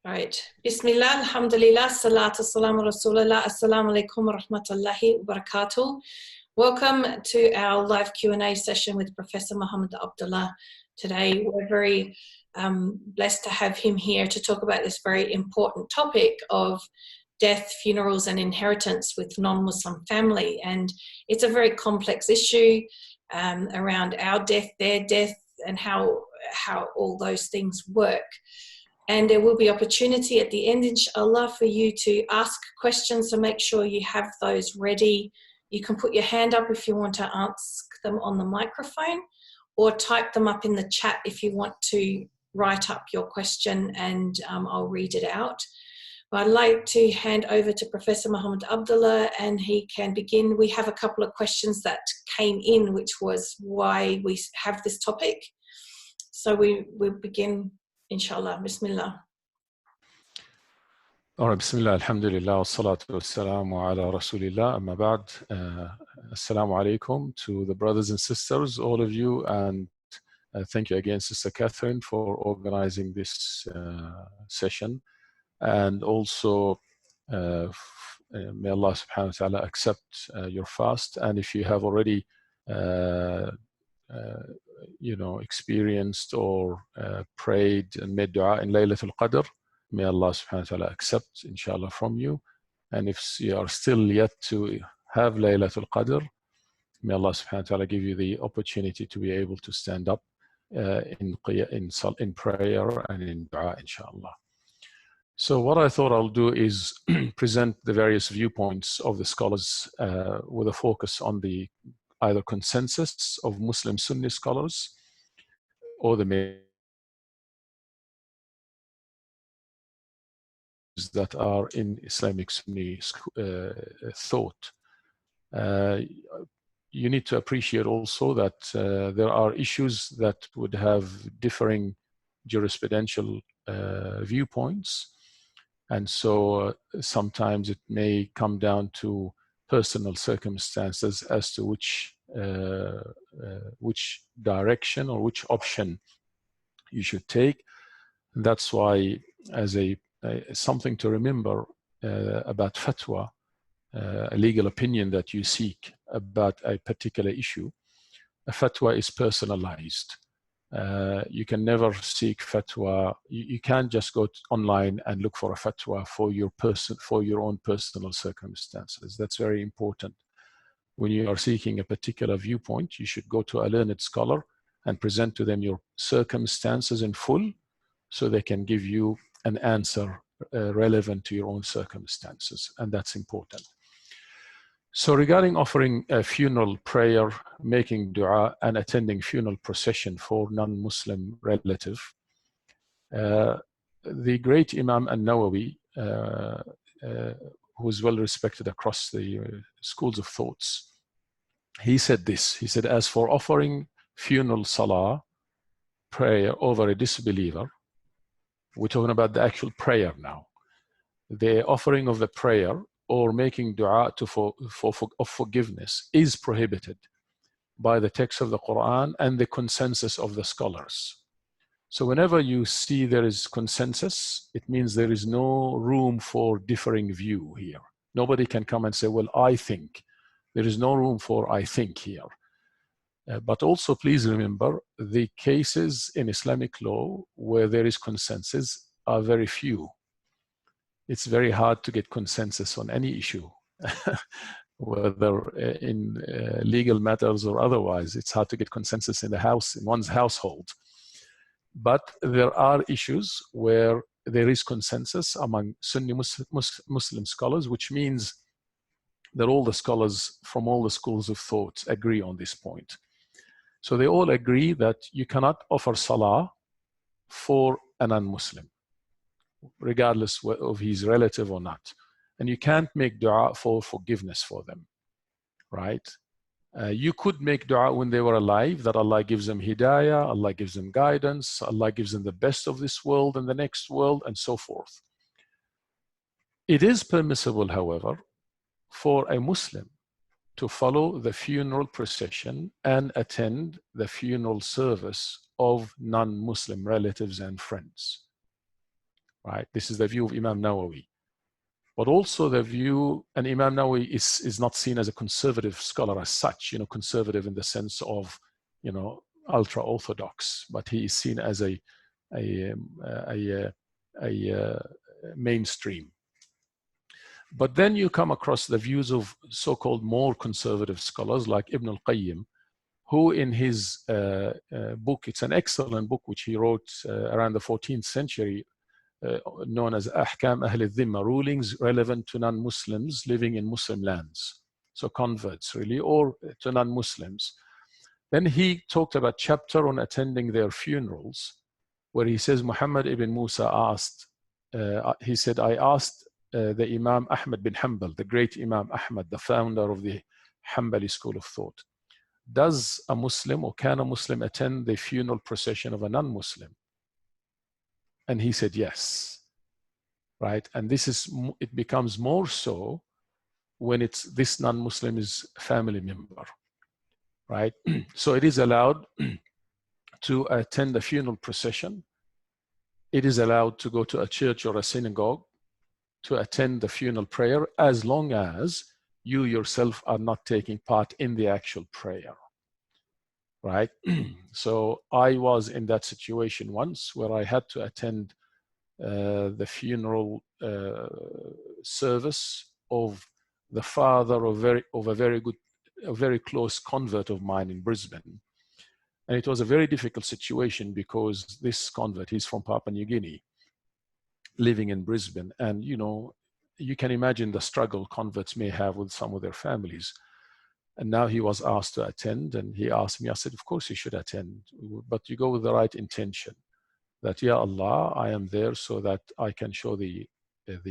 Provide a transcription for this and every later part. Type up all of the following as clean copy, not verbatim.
Right. Bismillah, alhamdulillah, salatu salamu rasulullah, assalamu alaikum wa rahmatullahi wa barakatuh. Welcome to our live Q&A session with Professor Mohamad Abdalla. Today we're very blessed to have him here to talk about this very important topic of death, funerals and inheritance with non-Muslim family. And it's a very complex issue around our death, their death, and how all those things work. And there will be opportunity at the end, inshallah, for you to ask questions, so make sure you have those ready. You can put your hand up if you want to ask them on the microphone, or type them up in the chat if you want to write up your question, and I'll read it out. But I'd like to hand over to Professor Mohamad Abdalla, and he can begin. We have a couple of questions that came in, which was why we have this topic. So we'll begin. Inshallah. Bismillah. All right, Bismillah, Alhamdulillah, wassalatu wassalamu ala Rasulillah, amma ba'd. Assalamu alaikum to the brothers and sisters, all of you, and thank you again, Sister Catherine, for organizing this session. And also, may Allah subhanahu wa ta'ala accept your fast. And if you have already experienced or prayed and made dua in Laylatul Qadr, may Allah subhanahu wa ta'ala accept, inshallah, from you. And if you are still yet to have Laylatul Qadr, may Allah subhanahu wa ta'ala give you the opportunity to be able to stand up in prayer and in dua, inshallah. So what I thought I'll do is present the various viewpoints of the scholars with a focus on the either consensus of Muslim Sunni scholars or the that are in Islamic Sunni thought. You need to appreciate also that there are issues that would have differing jurisprudential viewpoints. And so sometimes it may come down to personal circumstances as to which direction or which option you should take. And that's why, as something to remember about fatwa, a legal opinion that you seek about a particular issue, a fatwa is personalized. You can never seek fatwa. You can't just go online and look for a fatwa for your own personal circumstances. That's very important. When you are seeking a particular viewpoint, you should go to a learned scholar and present to them your circumstances in full, so they can give you an answer relevant to your own circumstances, and that's important. So regarding offering a funeral prayer, making dua, and attending funeral procession for non-Muslim relative, the great Imam An-Nawawi, who is well respected across the schools of thoughts, he said this. He said, as for offering funeral salah, prayer over a disbeliever, we're talking about the actual prayer now. The offering of the prayer or making dua of forgiveness is prohibited by the text of the Quran and the consensus of the scholars. So whenever you see there is consensus, it means there is no room for differing view here. Nobody can come and say, well, I think. There is no room for I think here. But also please remember, the cases in Islamic law where there is consensus are very few. It's very hard to get consensus on any issue, whether in legal matters or otherwise. It's hard to get consensus in one's household. But there are issues where there is consensus among Sunni Muslim scholars, which means that all the scholars from all the schools of thought agree on this point. So they all agree that you cannot offer salah for a non-Muslim, regardless of his relative or not. And you can't make dua for forgiveness for them, right? You could make dua when they were alive, that Allah gives them hidayah, Allah gives them guidance, Allah gives them the best of this world and the next world, and so forth. It is permissible, however, for a Muslim to follow the funeral procession and attend the funeral service of non-Muslim relatives and friends. right? This is the view of Imam Nawawi. But also the view, and Imam Nawawi is not seen as a conservative scholar as such, conservative in the sense of, ultra-orthodox, but he is seen as a mainstream. But then you come across the views of so-called more conservative scholars like Ibn al-Qayyim, who in his book, it's an excellent book which he wrote around the 14th century, known as Ahkam Ahl al-Dhimma, rulings relevant to non-Muslims living in Muslim lands. So converts really, or to non-Muslims. Then he talked about chapter on attending their funerals, where he says Muhammad ibn Musa asked, he said, I asked the Imam Ahmad bin Hanbal, the great Imam Ahmad, the founder of the Hanbali school of thought, does a Muslim or can a Muslim attend the funeral procession of a non-Muslim? And he said yes, right? And it becomes more so when this non-Muslim is a family member, right? So it is allowed to attend a funeral procession. It is allowed to go to a church or a synagogue to attend the funeral prayer, as long as you yourself are not taking part in the actual prayer, right? So I was in that situation once where I had to attend the funeral service of the father of a very close convert of mine in Brisbane. And it was a very difficult situation because this convert, he's from Papua New Guinea, living in Brisbane. And, you can imagine the struggle converts may have with some of their families. And now he was asked to attend, and he asked me, I said, of course you should attend, but you go with the right intention. That, Ya Allah, I am there so that I can show the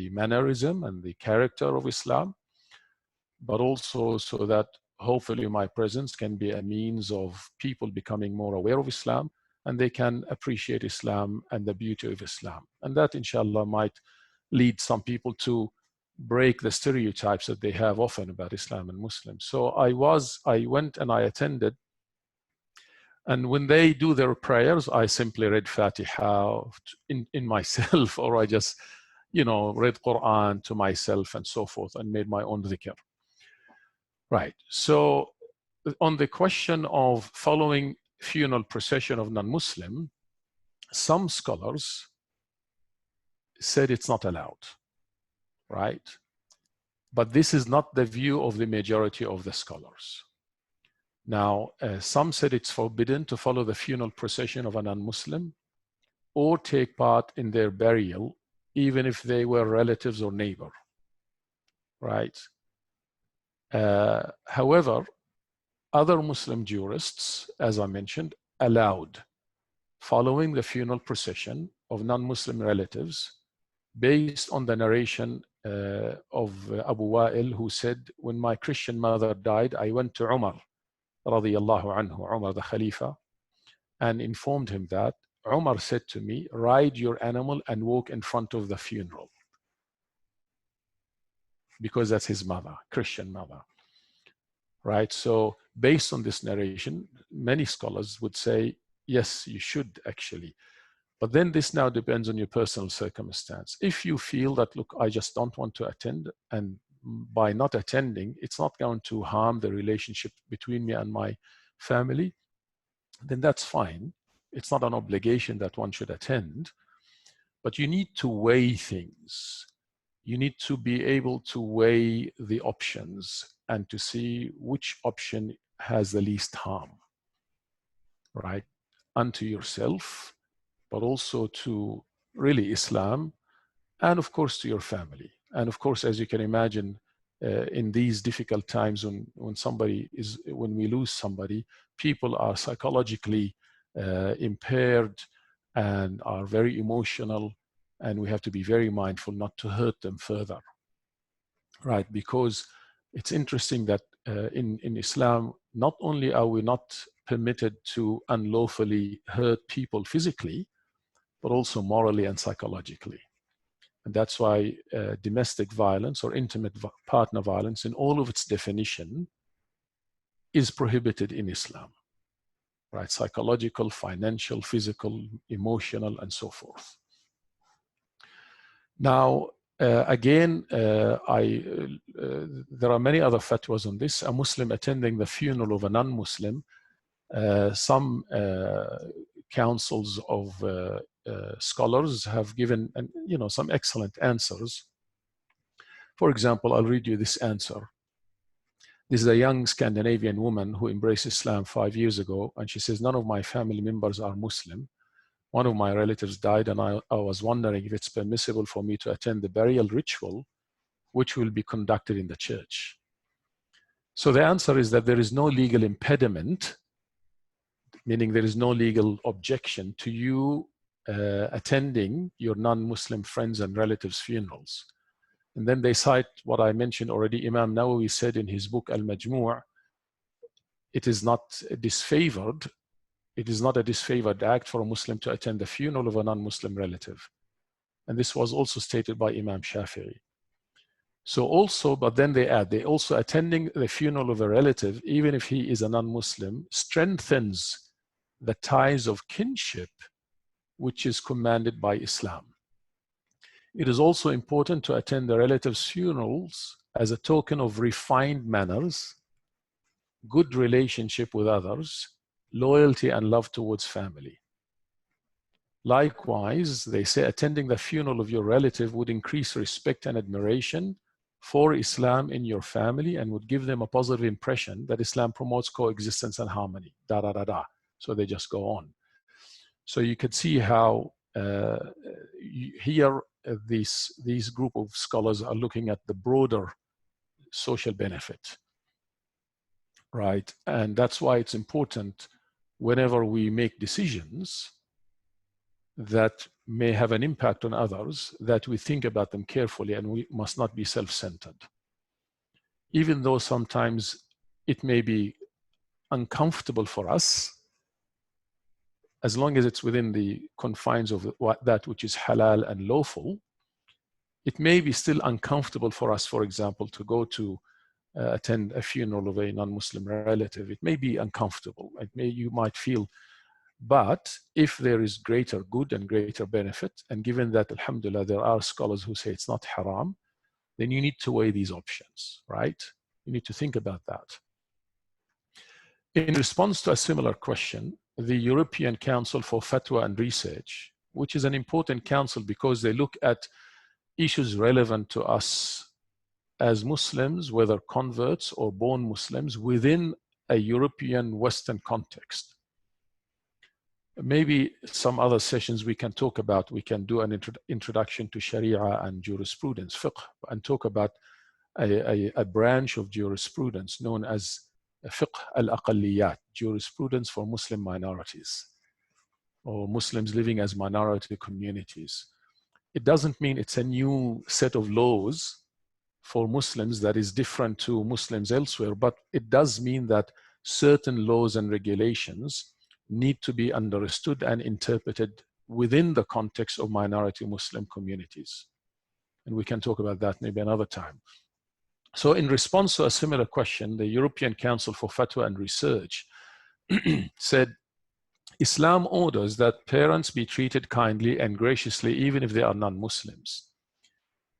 mannerism and the character of Islam, but also so that hopefully my presence can be a means of people becoming more aware of Islam, and they can appreciate Islam and the beauty of Islam. And that, inshallah, might lead some people to break the stereotypes that they have often about Islam and Muslims. So I went and I attended. And when they do their prayers, I simply read Fatiha in myself, or I just, read Quran to myself and so forth, and made my own dhikr. Right. So on the question of following funeral procession of non-Muslim, some scholars said it's not allowed, right? But this is not the view of the majority of the scholars. Now, some said it's forbidden to follow the funeral procession of a non-Muslim or take part in their burial, even if they were relatives or neighbor, right? However, other Muslim jurists, as I mentioned, allowed following the funeral procession of non-Muslim relatives based on the narration of Abu Wa'il, who said, when my Christian mother died, I went to Umar, radiyallahu anhu, Umar the Khalifa, and informed him that Umar said to me, ride your animal and walk in front of the funeral, because that's his mother, Christian mother, right? So based on this narration, many scholars would say, yes, you should actually. But then this now depends on your personal circumstance. If you feel that, look, I just don't want to attend, and by not attending, it's not going to harm the relationship between me and my family, then that's fine. It's not an obligation that one should attend, but you need to weigh things. You need to be able to weigh the options and to see which option has the least harm, right? Unto yourself, but also to really Islam, and of course to your family. And of course, as you can imagine, in these difficult times when we lose somebody, people are psychologically impaired and are very emotional, and we have to be very mindful not to hurt them further, right? Because it's interesting that in Islam, not only are we not permitted to unlawfully hurt people physically, but also morally and psychologically. And that's why domestic violence or intimate partner violence, in all of its definition, is prohibited in Islam, right? Psychological, financial, physical, emotional, and so forth. Now, again, there are many other fatwas on this. A Muslim attending the funeral of a non-Muslim, some councils of scholars have given some excellent answers. For example, I'll read you this answer. This is a young Scandinavian woman who embraced Islam 5 years ago, and she says, none of my family members are Muslim. One of my relatives died, and I was wondering if it's permissible for me to attend the burial ritual, which will be conducted in the church. So the answer is that there is no legal impediment, meaning there is no legal objection to you attending your non-Muslim friends and relatives' funerals. And then they cite what I mentioned already. Imam Nawawi said in his book Al-Majmu', it is not disfavored. It is not a disfavored act for a Muslim to attend the funeral of a non-Muslim relative. And this was also stated by Imam Shafi'i. So also, but then they add, they also attending the funeral of a relative, even if he is a non-Muslim, strengthens the ties of kinship, which is commanded by Islam. It is also important to attend the relatives' funerals as a token of refined manners, good relationship with others, loyalty and love towards family. Likewise, they say attending the funeral of your relative would increase respect and admiration for Islam in your family and would give them a positive impression that Islam promotes coexistence and harmony. Da da da da. So they just go on. So you can see how here these group of scholars are looking at the broader social benefit, right? And that's why it's important whenever we make decisions that may have an impact on others, that we think about them carefully, and we must not be self-centered. Even though sometimes it may be uncomfortable for us, as long as it's within the confines of that which is halal and lawful, it may be still uncomfortable for us, for example, to go to attend a funeral of a non-Muslim relative. It may be uncomfortable. You might feel, but if there is greater good and greater benefit, and given that, alhamdulillah, there are scholars who say it's not haram, then you need to weigh these options, right? You need to think about that. In response to a similar question, the European Council for Fatwa and Research, which is an important council because they look at issues relevant to us as Muslims, whether converts or born Muslims, within a European Western context. Maybe some other sessions we can talk about, we can do an introduction to Sharia and jurisprudence, fiqh, and talk about a branch of jurisprudence known as fiqh al-aqalliyat, jurisprudence for Muslim minorities or Muslims living as minority communities. It doesn't mean it's a new set of laws for Muslims that is different to Muslims elsewhere, but it does mean that certain laws and regulations need to be understood and interpreted within the context of minority Muslim communities. And we can talk about that maybe another time. So in response to a similar question, the European Council for Fatwa and Research said, Islam orders that parents be treated kindly and graciously even if they are non-Muslims.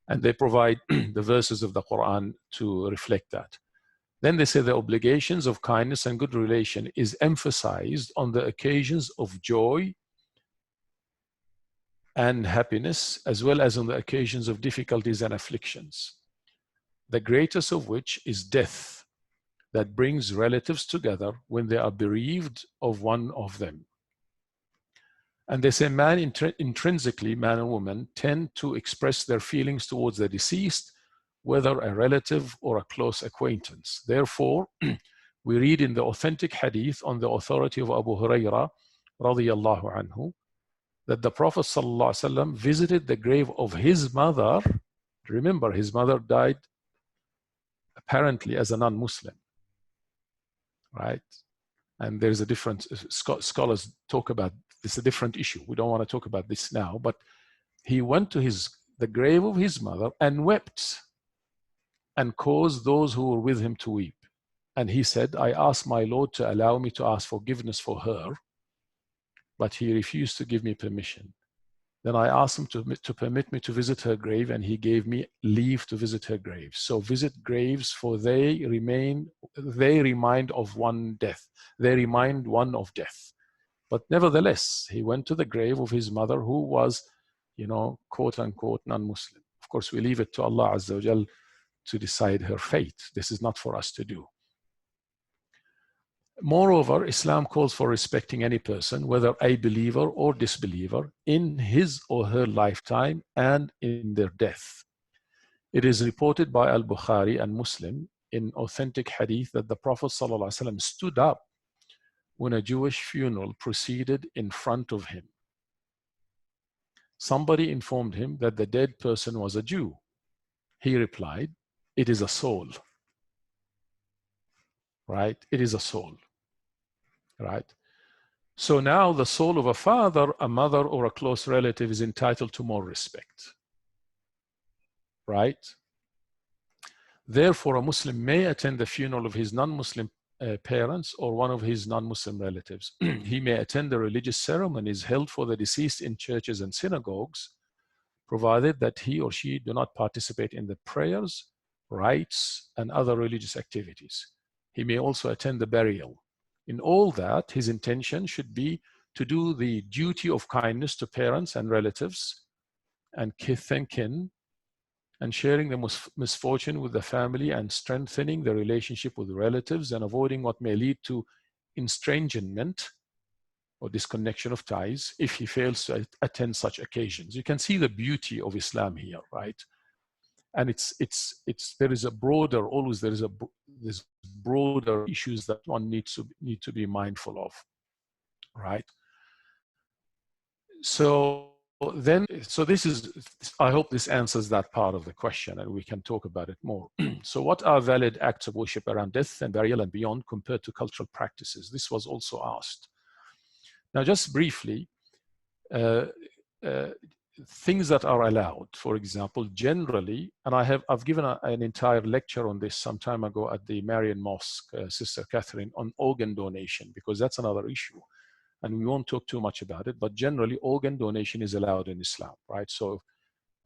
And they provide the verses of the Quran to reflect that. Then they say the obligations of kindness and good relation is emphasized on the occasions of joy and happiness, as well as on the occasions of difficulties and afflictions, the greatest of which is death, that brings relatives together when they are bereaved of one of them. And they say intrinsically, man and woman tend to express their feelings towards the deceased, whether a relative or a close acquaintance. Therefore, we read in the authentic hadith on the authority of Abu Hurairah, radiyallahu anhu, that the Prophet ﷺ visited the grave of his mother. Remember, his mother died apparently as a non-Muslim, right? And there's a different, scholars talk about this, a different issue. We don't want to talk about this now, but he went to the grave of his mother and wept and caused those who were with him to weep. And he said, I asked my Lord to allow me to ask forgiveness for her, but he refused to give me permission. Then I asked him to permit me to visit her grave, and he gave me leave to visit her grave. So visit graves, for they remind of one death. They remind one of death. But nevertheless, he went to the grave of his mother, who was, quote unquote, non-Muslim. Of course, we leave it to Allah Azza wa Jal to decide her fate. This is not for us to do. Moreover, Islam calls for respecting any person, whether a believer or disbeliever, in his or her lifetime and in their death. It is reported by Al-Bukhari and Muslim in authentic hadith that the Prophet ﷺ stood up when a Jewish funeral proceeded in front of him. Somebody informed him that the dead person was a Jew. He replied, "It is a soul." Right? It is a soul. Right? So now the soul of a father, a mother, or a close relative is entitled to more respect. Right? Therefore, a Muslim may attend the funeral of his non-Muslim parents or one of his non-Muslim relatives. He may attend the religious ceremonies held for the deceased in churches and synagogues, provided that he or she do not participate in the prayers, rites, and other religious activities. He may also attend the burial. In all that, his intention should be to do the duty of kindness to parents and relatives and kith and kin, and sharing the misfortune with the family and strengthening the relationship with relatives and avoiding what may lead to estrangement or disconnection of ties if he fails to attend such occasions. You can see the beauty of Islam here, right? And there is a broader, always there's broader issues that one needs to be mindful of, right? So this is, I hope this answers that part of the question, and we can talk about it more. So what are valid acts of worship around death and burial and beyond compared to cultural practices? This was also asked. Now, just briefly, things that are allowed, for example, generally, and I've given an entire lecture on this some time ago at the Marian Mosque, Sister Catherine, on organ donation, because that's another issue. And we won't talk too much about it, but generally organ donation is allowed in Islam, right? So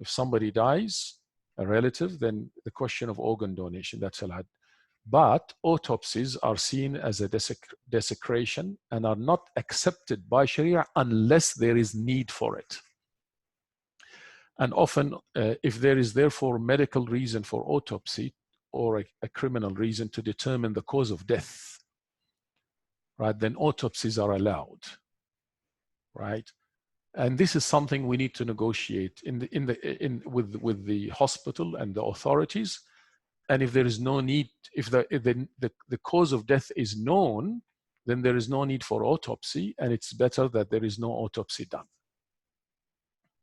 if somebody dies, a relative, then the question of organ donation, that's allowed. But autopsies are seen as a desecration and are not accepted by Sharia unless there is need for it. And often, if there is therefore medical reason for autopsy or a criminal reason to determine the cause of death, right, then autopsies are allowed, right? And this is something we need to negotiate with the hospital and the authorities. And if there is no need, if the cause of death is known, then there is no need for autopsy, and it's better that there is no autopsy done,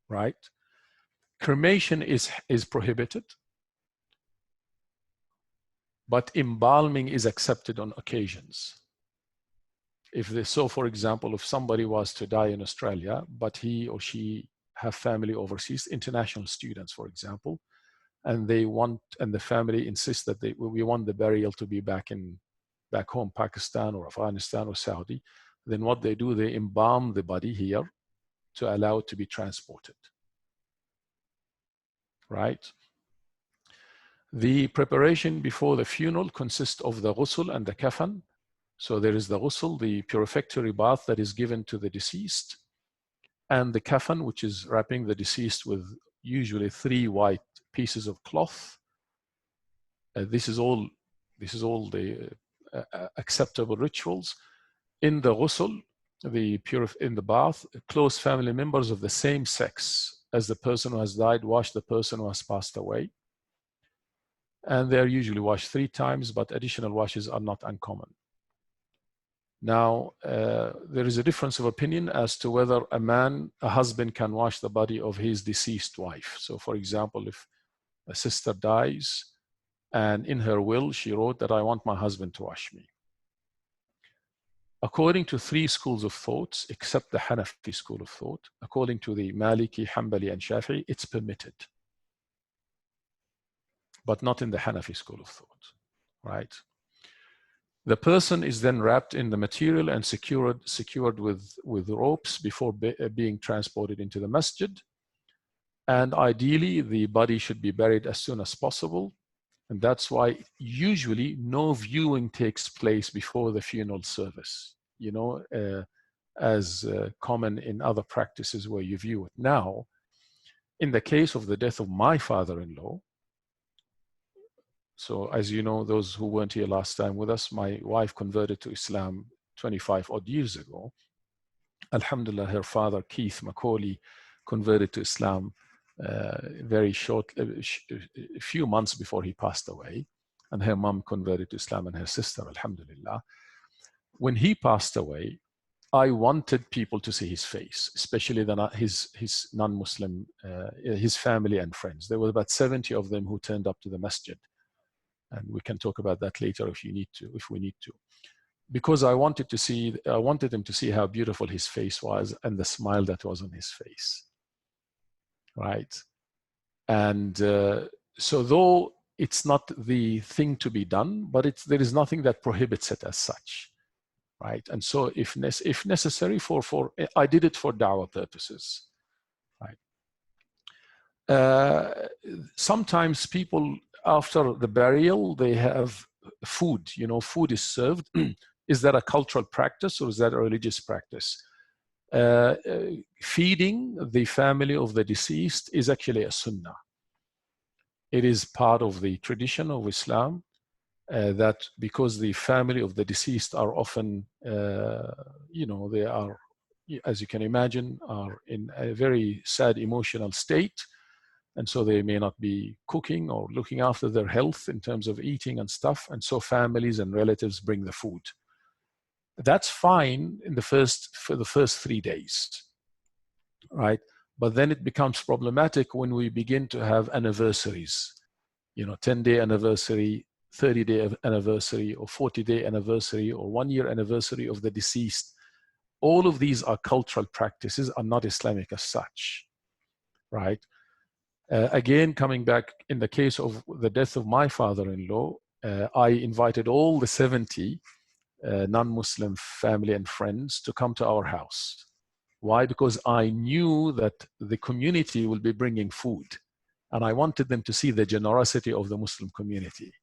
right? Cremation is prohibited, but embalming is accepted on occasions. So for example, if somebody was to die in Australia, but he or she have family overseas, international students, for example, and the family insists that we want the burial to be back home, Pakistan or Afghanistan or Saudi, then what they do, they embalm the body here to allow it to be transported, right? The preparation before the funeral consists of the ghusl and the kafan. So there is the ghusl, the purificatory bath that is given to the deceased, and the kafan, which is wrapping the deceased with usually 3 white pieces of cloth. This is all the acceptable rituals. In the ghusl, in the bath, close family members of the same sex as the person who has died wash the person who has passed away. And they're usually washed 3 times, but additional washes are not uncommon. Now, there is a difference of opinion as to whether a husband can wash the body of his deceased wife. So for example, if a sister dies and in her will, she wrote that I want my husband to wash me. According to 3 schools of thought, except the Hanafi school of thought, according to the Maliki, Hanbali, and Shafi'i, it's permitted, but not in the Hanafi school of thought, right? The person is then wrapped in the material and secured with ropes before being transported into the masjid. And ideally, the body should be buried as soon as possible. And that's why usually no viewing takes place before the funeral service, you know, as common in other practices where you view it. Now, in the case of the death of my father-in-law, so as you know, those who weren't here last time with us, my wife converted to Islam 25 odd years ago. Alhamdulillah, her father, Keith Macaulay, converted to Islam very short, a few months before he passed away. And her mom converted to Islam and her sister, alhamdulillah. When he passed away, I wanted people to see his face, especially his non-Muslim, his family and friends. There were about 70 of them who turned up to the masjid. And we can talk about that later if we need to. Because I wanted them to see how beautiful his face was and the smile that was on his face, right? And so though it's not the thing to be done, but there is nothing that prohibits it as such, right? And so if necessary, I did it for da'wah purposes, right? Sometimes people, after the burial, they have food, you know, food is served. Is that a cultural practice or is that a religious practice? Feeding the family of the deceased is actually a sunnah. It is part of the tradition of Islam that because the family of the deceased are often, you know, they are, as you can imagine, are in a very sad emotional state. And so they may not be cooking or looking after their health in terms of eating and stuff. And so families and relatives bring the food. That's fine for the first 3 days, right? But then it becomes problematic when we begin to have anniversaries, you know, 10-day anniversary, 30-day anniversary, or 40-day anniversary, or 1-year anniversary of the deceased. All of these are cultural practices, are not Islamic as such, right? Again, coming back, in the case of the death of my father-in-law, I invited all the 70 non-Muslim family and friends to come to our house. Why? Because I knew that the community will be bringing food, and I wanted them to see the generosity of the Muslim community.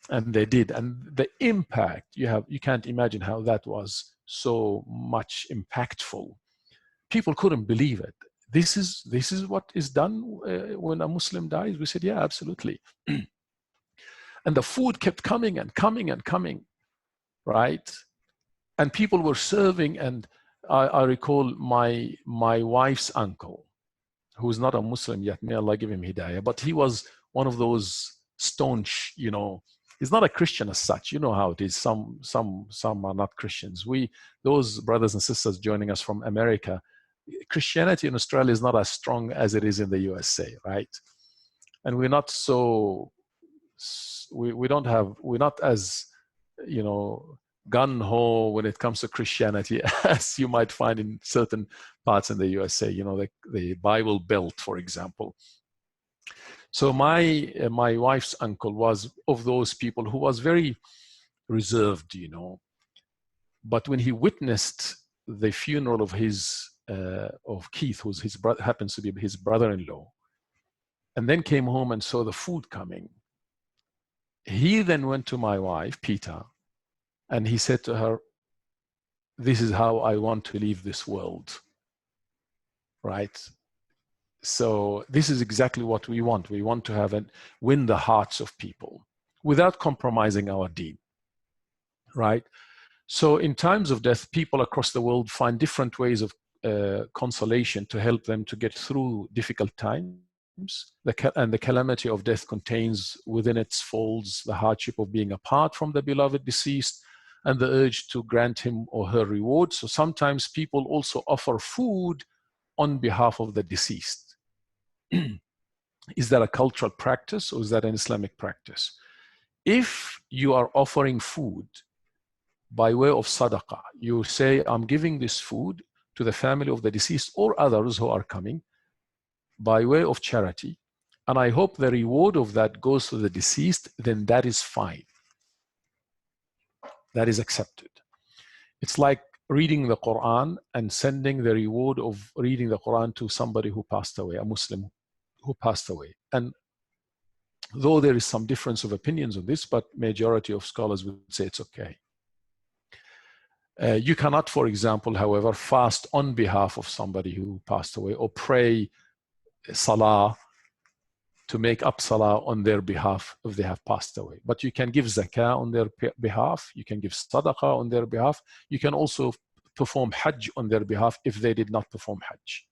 And they did. And the impact you can't imagine how that was so much impactful. People couldn't believe it. This is what is done when a Muslim dies. We said, yeah, absolutely. And the food kept coming and coming and coming, right? And people were serving. And I recall my wife's uncle, who is not a Muslim yet, may Allah give him hidayah, but he was one of those staunch, you know, he's not a Christian as such. You know how it is. Some are not Christians. Those brothers and sisters joining us from America, Christianity in Australia is not as strong as it is in the USA, right? And we're not so, we're not as, you know, gun-ho when it comes to Christianity as you might find in certain parts in the USA, you know, the Bible Belt, for example. So my wife's uncle was of those people who was very reserved, you know. But when he witnessed the funeral of of Keith, who's happens to be his brother-in-law, and then came home and saw the food coming, he then went to my wife, Peter, and he said to her, "This is how I want to leave this world." Right? So this is exactly what we want. We want to win the hearts of people without compromising our deen. Right? So in times of death, people across the world find different ways of consolation to help them to get through difficult times. And the calamity of death contains within its folds the hardship of being apart from the beloved deceased and the urge to grant him or her reward. So sometimes people also offer food on behalf of the deceased. Is that a cultural practice or is that an Islamic practice? If you are offering food by way of sadaqah, you say, I'm giving this food to the family of the deceased or others who are coming by way of charity, and I hope the reward of that goes to the deceased, then that is fine. That is accepted. It's like reading the Quran and sending the reward of reading the Quran to somebody who passed away, a Muslim who passed away. And though there is some difference of opinions on this, but majority of scholars would say it's okay. You cannot, for example, however, fast on behalf of somebody who passed away or pray salah to make up salah on their behalf if they have passed away. But you can give zakah on their behalf. You can give sadaqah on their behalf. You can also perform hajj on their behalf if they did not perform hajj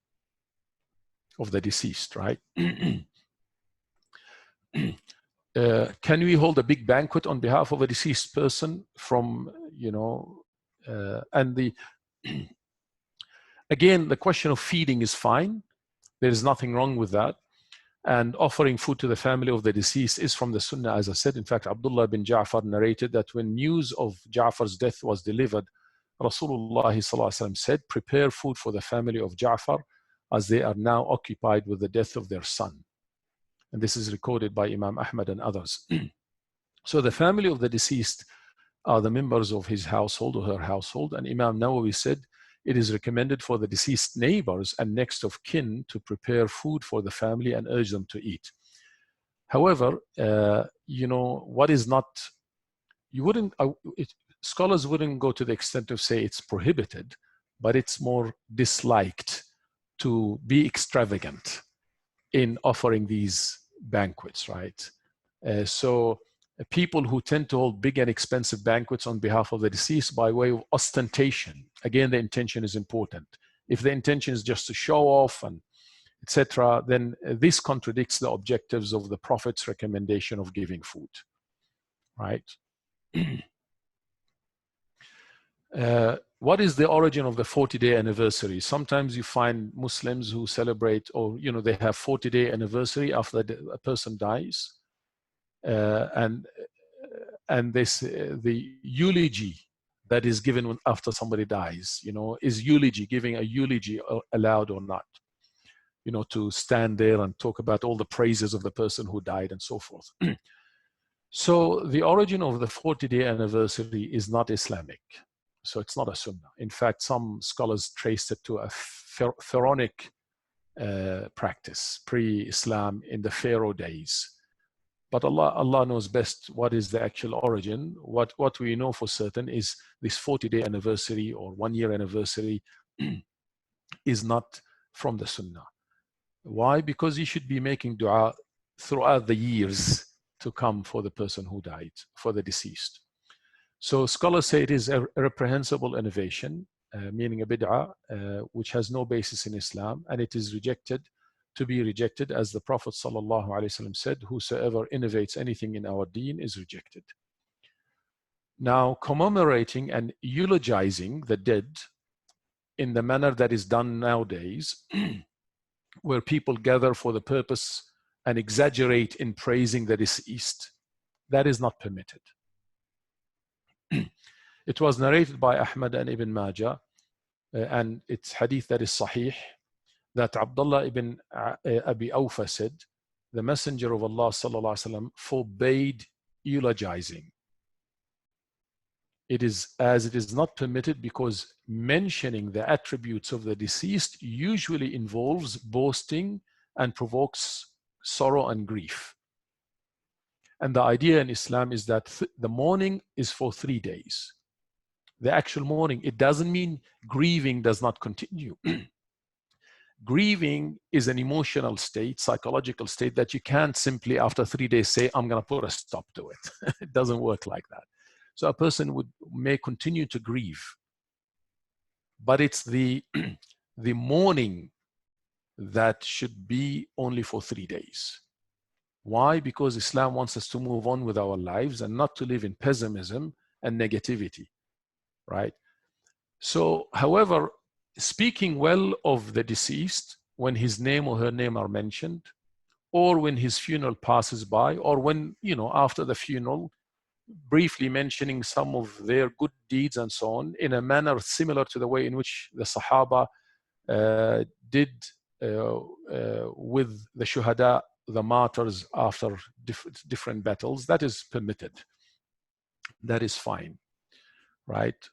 of the deceased, right? Can we hold a big banquet on behalf of a deceased person from, and the, again, the question of feeding is fine. There is nothing wrong with that. And offering food to the family of the deceased is from the Sunnah, as I said. In fact, Abdullah bin Ja'far narrated that when news of Ja'far's death was delivered, Rasulullah said, prepare food for the family of Ja'far as they are now occupied with the death of their son. And this is recorded by Imam Ahmad and others. So the family of the deceased are the members of his household or her household. And Imam Nawawi said, it is recommended for the deceased neighbors and next of kin to prepare food for the family and urge them to eat. However, what is not, scholars wouldn't go to the extent of say it's prohibited, but it's more disliked to be extravagant in offering these banquets, right? So people who tend to hold big and expensive banquets on behalf of the deceased by way of ostentation, again, the intention is important. If the intention is just to show off and etc., then this contradicts the objectives of the Prophet's recommendation of giving food, right? What is the origin of the 40-day anniversary? Sometimes you find Muslims who celebrate, or they have 40-day anniversary after a person dies, and the eulogy that is given after somebody dies, is giving a eulogy allowed or not? To stand there and talk about all the praises of the person who died and so forth. So the origin of the 40-day anniversary is not Islamic. So it's not a sunnah. In fact, some scholars traced it to a pharaonic practice, pre-Islam, in the Pharaoh days. But Allah knows best what is the actual origin. What we know for certain is this 40-day anniversary or 1-year anniversary is not from the sunnah. Why? Because you should be making dua throughout the years to come for the person who died, for the deceased. So scholars say it is a reprehensible innovation, meaning a bid'ah, which has no basis in Islam, and it is to be rejected, as the Prophet ﷺ said, whosoever innovates anything in our deen is rejected. Now, commemorating and eulogizing the dead in the manner that is done nowadays, where people gather for the purpose and exaggerate in praising the deceased, that is not permitted. It was narrated by Ahmad and Ibn Majah, and it's hadith that is sahih, that Abdalla ibn Abi Awfa said, the Messenger of Allah ﷺ forbade eulogizing. It is not permitted because mentioning the attributes of the deceased usually involves boasting and provokes sorrow and grief. And the idea in Islam is that the mourning is for 3 days. The actual mourning, it doesn't mean grieving does not continue. Grieving is an emotional state, psychological state that you can't simply after 3 days say, I'm going to put a stop to it. It doesn't work like that. So a person may continue to grieve, but it's the mourning that should be only for 3 days. Why? Because Islam wants us to move on with our lives and not to live in pessimism and negativity, right? So, however, speaking well of the deceased when his name or her name are mentioned, or when his funeral passes by, or when, after the funeral, briefly mentioning some of their good deeds and so on, in a manner similar to the way in which the Sahaba did with the shuhada, the martyrs after different battles, that is permitted. That is fine. right?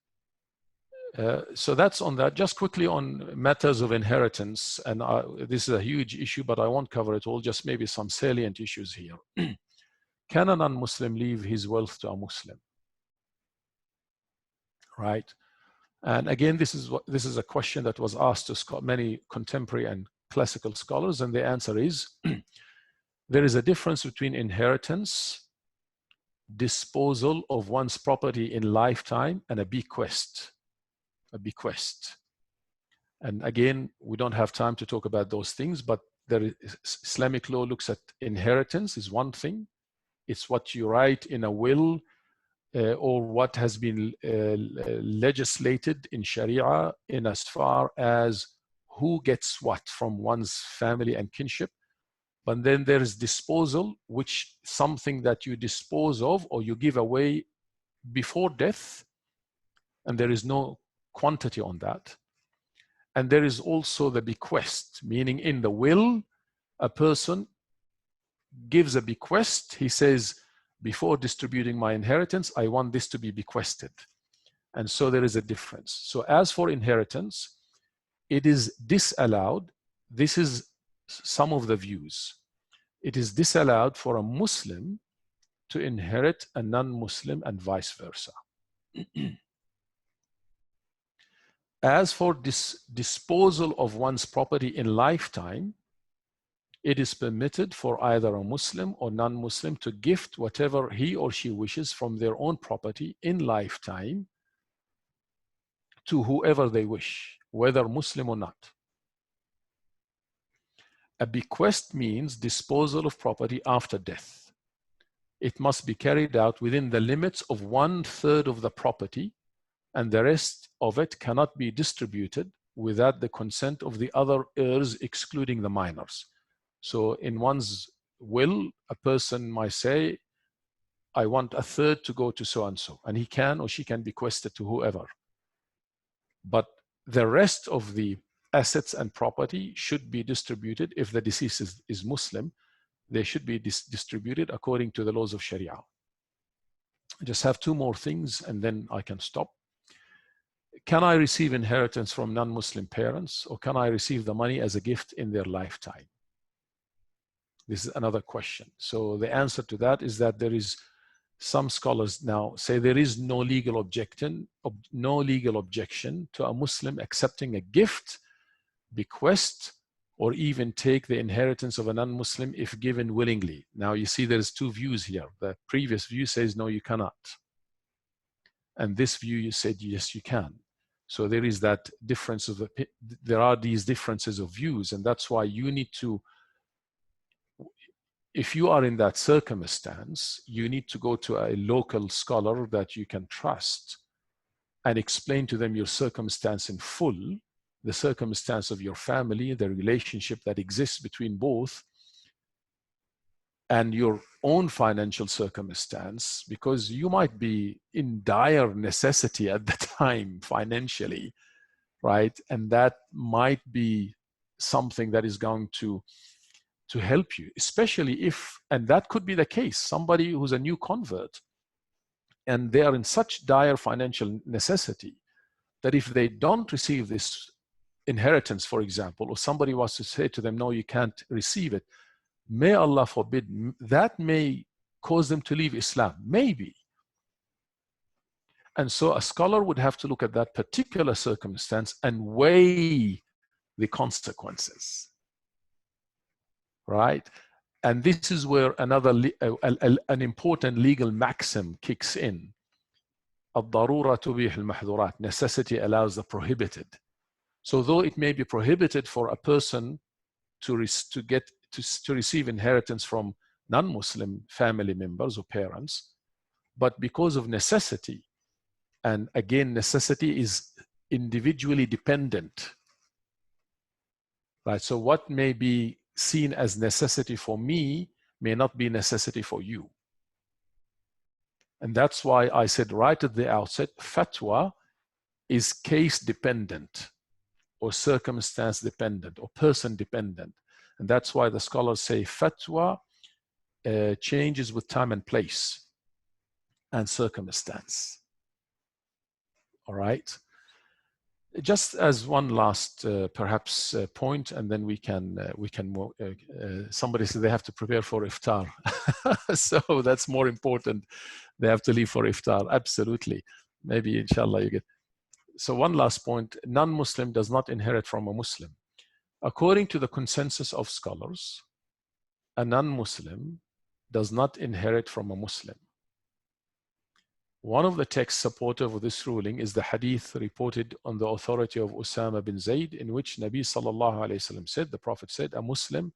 So that's on that. Just quickly on matters of inheritance, and this is a huge issue, but I won't cover it all, just maybe some salient issues here. Can a non-Muslim leave his wealth to a Muslim? Right? And again, this is a question that was asked to many contemporary and classical scholars, and the answer is there is a difference between inheritance, disposal of one's property in lifetime, and a bequest. A bequest. And again, we don't have time to talk about those things, but Islamic law looks at inheritance is one thing. It's what you write in a will or what has been legislated in Sharia in as far as who gets what from one's family and kinship. But then there is disposal, which something that you dispose of or you give away before death, and there is no quantity on that. And there is also the bequest, meaning in the will, a person gives a bequest. He says, before distributing my inheritance, I want this to be bequested. And so there is a difference. So as for inheritance, it is disallowed. This is some of the views. It is disallowed for a Muslim to inherit a non-Muslim and vice versa. As for disposal of one's property in lifetime, it is permitted for either a Muslim or non-Muslim to gift whatever he or she wishes from their own property in lifetime to whoever they wish, whether Muslim or not. A bequest means disposal of property after death. It must be carried out within the limits of 1/3 of the property, and the rest of it cannot be distributed without the consent of the other heirs, excluding the minors. So in one's will, a person might say, I want 1/3 to go to so-and-so, and he can or she can bequest it to whoever. But the rest of the assets and property should be distributed. If the deceased is Muslim, they should be distributed according to the laws of Sharia. I just have two more things and then I can stop. Can I receive inheritance from non-Muslim parents, or can I receive the money as a gift in their lifetime? This is another question. So the answer to that is that there is some scholars now say there is no legal objection to a Muslim accepting a gift, bequest, or even take the inheritance of a non-Muslim if given willingly. Now you see there's two views here. The previous view says no, you cannot. And this view you said yes, you can. So there is that difference of there are these differences of views, and that's why you need to, if you are in that circumstance, you need to go to a local scholar that you can trust and explain to them your circumstance in full, the circumstance of your family, the relationship that exists between both, and your own financial circumstance, because you might be in dire necessity at the time financially, right? And that might be something that is going to help you, especially if, and that could be the case, somebody who's a new convert and they are in such dire financial necessity that if they don't receive this inheritance, for example, or somebody was to say to them, no, you can't receive it, may Allah forbid, that may cause them to leave Islam, maybe. And so a scholar would have to look at that particular circumstance and weigh the consequences, right? And this is where an important legal maxim kicks in. الضرورة تبيح المحظورات. Necessity allows the prohibited. So though it may be prohibited for a person to receive inheritance from non-Muslim family members or parents, but because of necessity, and again, necessity is individually dependent, right? So what may be seen as necessity for me may not be necessity for you. And that's why I said right at the outset, fatwa is case dependent or circumstance dependent or person dependent. And that's why the scholars say fatwa changes with time and place and circumstance. All right. Just as one last perhaps point, and then we can somebody said they have to prepare for iftar. So that's more important. They have to leave for iftar. Absolutely. Maybe inshallah you get. So one last point, non-Muslim does not inherit from a Muslim. According to the consensus of scholars, a non-Muslim does not inherit from a Muslim. One of the texts supportive of this ruling is the hadith reported on the authority of Usama bin Zayd, in which Nabi sallallahu alayhi wasallam said, the Prophet said, a Muslim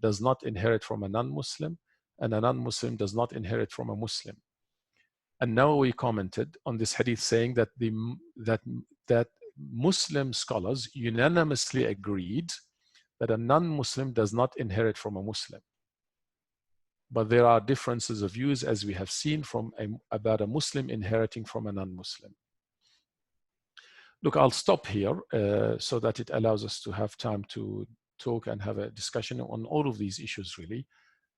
does not inherit from a non-Muslim, and a non-Muslim does not inherit from a Muslim. And Nawawi commented on this hadith saying that that Muslim scholars unanimously agreed that a non-Muslim does not inherit from a Muslim. But there are differences of views, as we have seen, about a Muslim inheriting from a non-Muslim. Look, I'll stop here so that it allows us to have time to talk and have a discussion on all of these issues, really.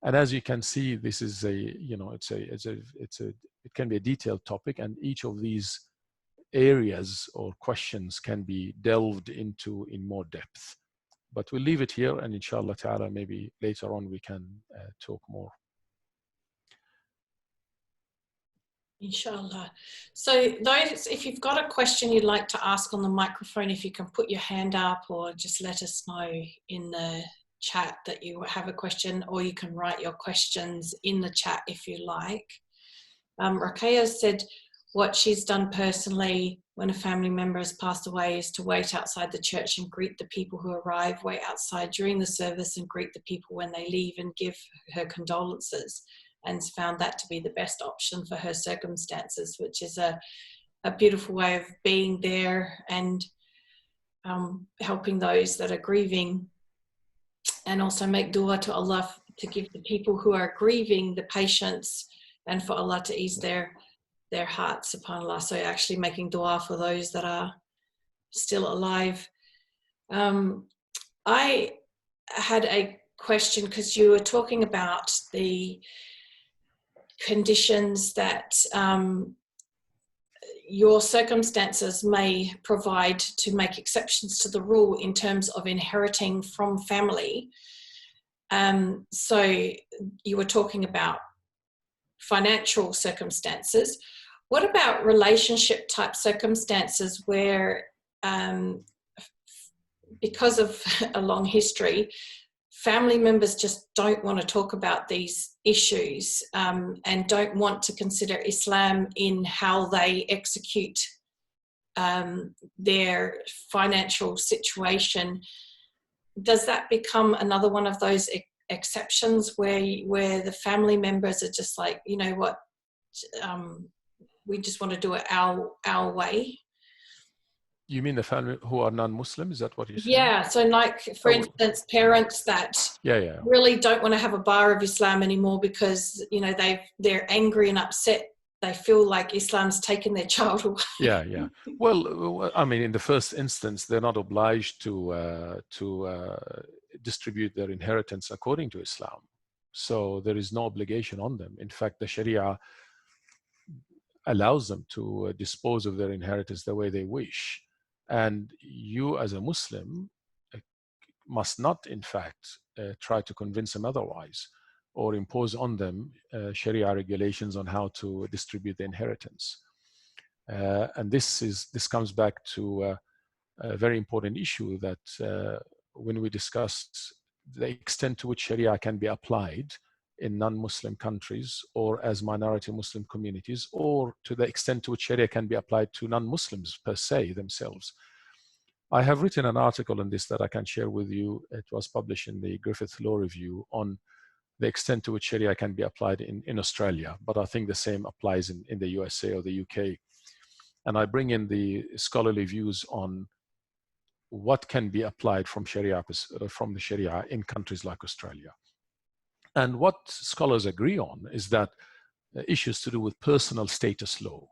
And as you can see, this is it can be a detailed topic, and each of these areas or questions can be delved into in more depth. But we'll leave it here, and inshallah ta'ala, maybe later on we can talk more. Inshallah. So those, if you've got a question you'd like to ask on the microphone, if you can put your hand up or just let us know in the chat that you have a question, or you can write your questions in the chat if you like. Rakaya said what she's done personally when a family member has passed away is to wait outside the church and greet the people who arrive, wait outside during the service and greet the people when they leave, and give her condolences, and found that to be the best option for her circumstances, which is a beautiful way of being there and helping those that are grieving, and also make dua to Allah to give the people who are grieving the patience, and for Allah to ease their hearts, subhanAllah. So actually making dua for those that are still alive. I had a question, because you were talking about the conditions that your circumstances may provide to make exceptions to the rule in terms of inheriting from family. So you were talking about financial circumstances. What about relationship type circumstances where, because of a long history, family members just don't want to talk about these issues and don't want to consider Islam in how they execute their financial situation? Does that become another one of those exceptions where the family members are just like, you know what, we just want to do it our way? You mean the family who are non-Muslim? Is that what you're saying? Yeah. So like, for instance, parents that really don't want to have a bar of Islam anymore because, you know, they're angry and upset. They feel like Islam's taken their child away. Yeah. Well, I mean, in the first instance, they're not obliged to distribute their inheritance according to Islam. So there is no obligation on them. In fact, the Sharia allows them to dispose of their inheritance the way they wish. And you as a Muslim must not, in fact, try to convince them otherwise or impose on them Sharia regulations on how to distribute the inheritance. And this comes back to a very important issue that when we discussed the extent to which Sharia can be applied in non-Muslim countries or as minority Muslim communities, or to the extent to which Sharia can be applied to non-Muslims per se themselves. I have written an article on this that I can share with you. It was published in the Griffith Law Review on the extent to which Sharia can be applied in Australia, but I think the same applies in the USA or the UK. And I bring in the scholarly views on what can be applied from the Sharia in countries like Australia. And what scholars agree on is that issues to do with personal status law,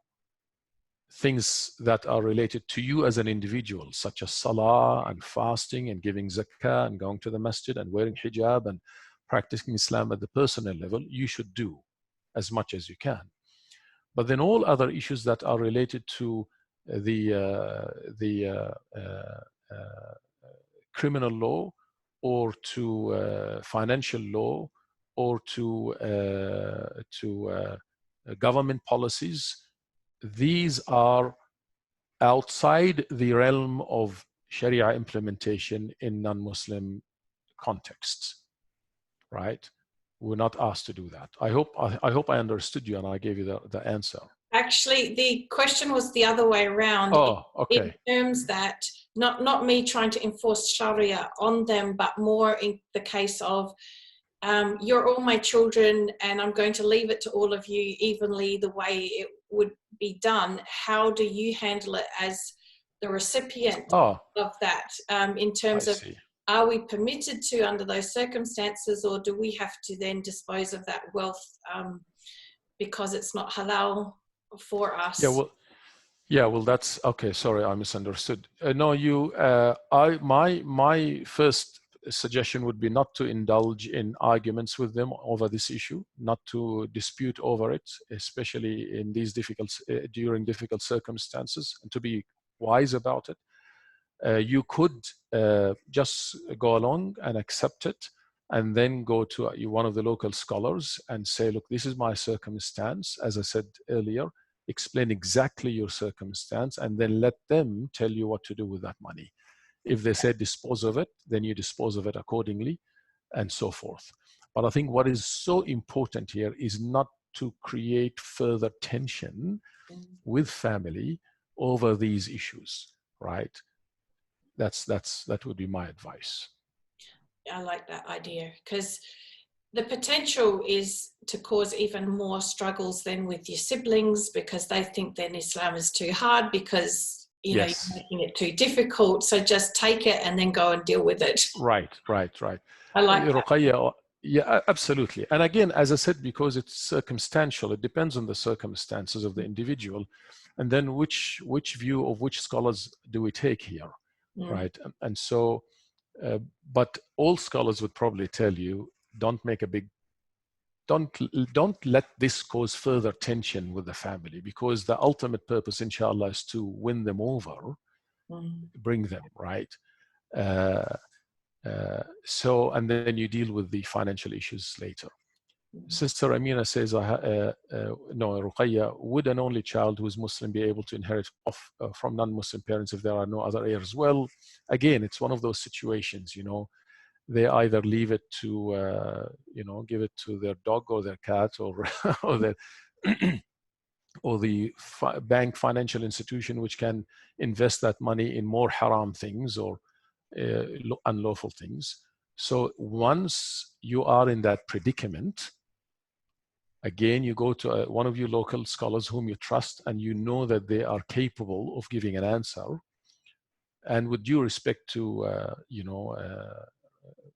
things that are related to you as an individual, such as salah and fasting and giving zakah and going to the masjid and wearing hijab and practicing Islam at the personal level, you should do as much as you can. But then all other issues that are related to criminal law, or to financial law, or to government policies. These are outside the realm of Sharia implementation in non-Muslim contexts, right? We're not asked to do that. I hope I understood you and I gave you the answer. Actually, the question was the other way around. Oh, okay. In terms that, not me trying to enforce Sharia on them, but more in the case of, you're all my children and I'm going to leave it to all of you evenly the way it would be done. How do you handle it as the recipient of that, in terms of, are we permitted to under those circumstances, or do we have to then dispose of that wealth because it's not halal for us? Well, that's okay. Sorry, I misunderstood. No, my first suggestion would be not to indulge in arguments with them over this issue, not to dispute over it, especially in these during difficult circumstances, and to be wise about it. You could just go along and accept it, and then go to one of the local scholars and say, look, this is my circumstance. As I said earlier, explain exactly your circumstance, and then let them tell you what to do with that money. If they say dispose of it, then you dispose of it accordingly, and so forth. But I think what is so important here is not to create further tension with family over these issues, right? That would be my advice. I like that idea, because the potential is to cause even more struggles than with your siblings, because they think then Islam is too hard because you're making it too difficult. So just take it and then go and deal with it. Right. I like that. Yeah, absolutely. And again, as I said, because it's circumstantial, it depends on the circumstances of the individual, and then which view of which scholars do we take here, right? And so, but all scholars would probably tell you, don't let this cause further tension with the family, because the ultimate purpose, inshallah, is to win them over, bring them, right? So, and then you deal with the financial issues later. Sister Amina says, no, Ruqayya, would an only child who is Muslim be able to inherit from non-Muslim parents if there are no other heirs? Well, again, it's one of those situations, they either leave it to, give it to their dog or their cat or or the bank financial institution, which can invest that money in more haram things or unlawful things. So once you are in that predicament, again, you go to one of your local scholars whom you trust, and you know that they are capable of giving an answer. And with due respect to,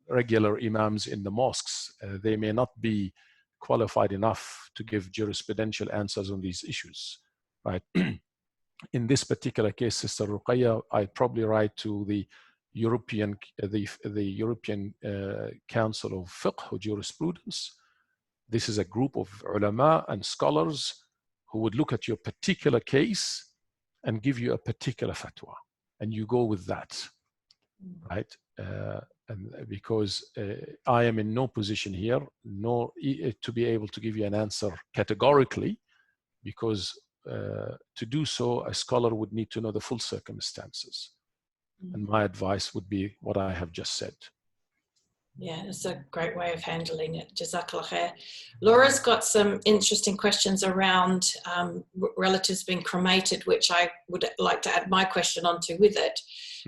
regular imams in the mosques, they may not be qualified enough to give jurisprudential answers on these issues, right? In this particular case, Sister Ruqayya, I'd probably write to the European Council of Fiqh or Jurisprudence. This is a group of ulama and scholars who would look at your particular case and give you a particular fatwa, and you go with that, right? And because I am in no position here, nor to be able to give you an answer categorically, because to do so, a scholar would need to know the full circumstances. And my advice would be what I have just said. Yeah, it's a great way of handling it. Jazakallah khair. Laura's got some interesting questions around relatives being cremated, which I would like to add my question onto with it,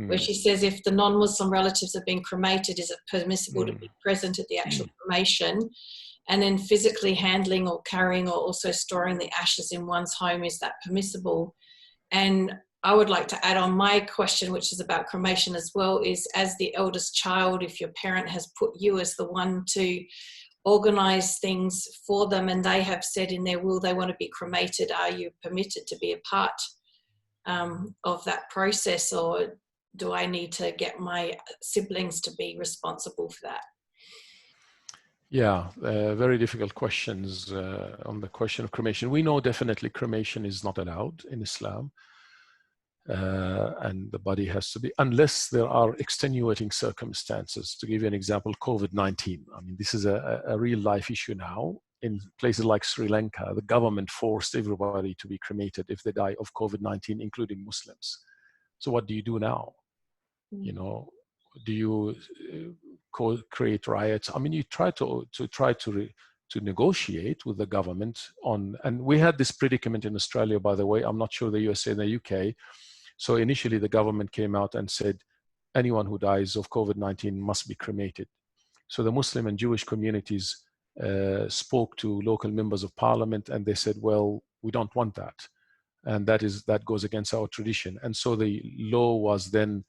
where she says, if the non-Muslim relatives are being cremated, is it permissible to be present at the actual cremation? And then physically handling or carrying or also storing the ashes in one's home, is that permissible? And I would like to add on my question, which is about cremation as well, is as the eldest child, if your parent has put you as the one to organize things for them and they have said in their will they want to be cremated, are you permitted to be a part of that process, or do I need to get my siblings to be responsible for that? Yeah, very difficult questions on the question of cremation. We know definitely cremation is not allowed in Islam. and the body has to be, unless there are extenuating circumstances. To give you an example, COVID-19. I mean, this is a real life issue now. In places like Sri Lanka, the government forced everybody to be cremated if they die of COVID-19, including Muslims. So what do you do now? You know, do you create riots? I mean, you try to negotiate with the government on, and we had this predicament in Australia, by the way. I'm not sure the USA and the UK. So initially the government came out and said, anyone who dies of COVID-19 must be cremated. So the Muslim and Jewish communities spoke to local members of parliament, and they said, well, we don't want that. And that goes against our tradition. And so the law was then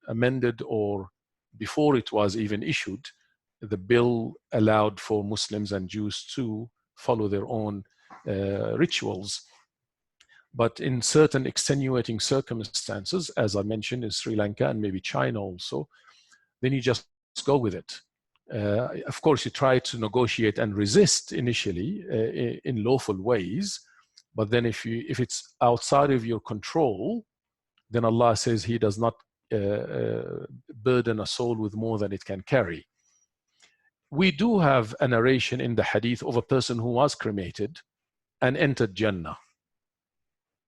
amended, or before it was even issued, the bill allowed for Muslims and Jews to follow their own rituals. But in certain extenuating circumstances, as I mentioned in Sri Lanka and maybe China also, then you just go with it. Of course, you try to negotiate and resist initially in lawful ways, but then if it's outside of your control, then Allah says He does not burden a soul with more than it can carry. We do have a narration in the hadith of a person who was cremated and entered Jannah.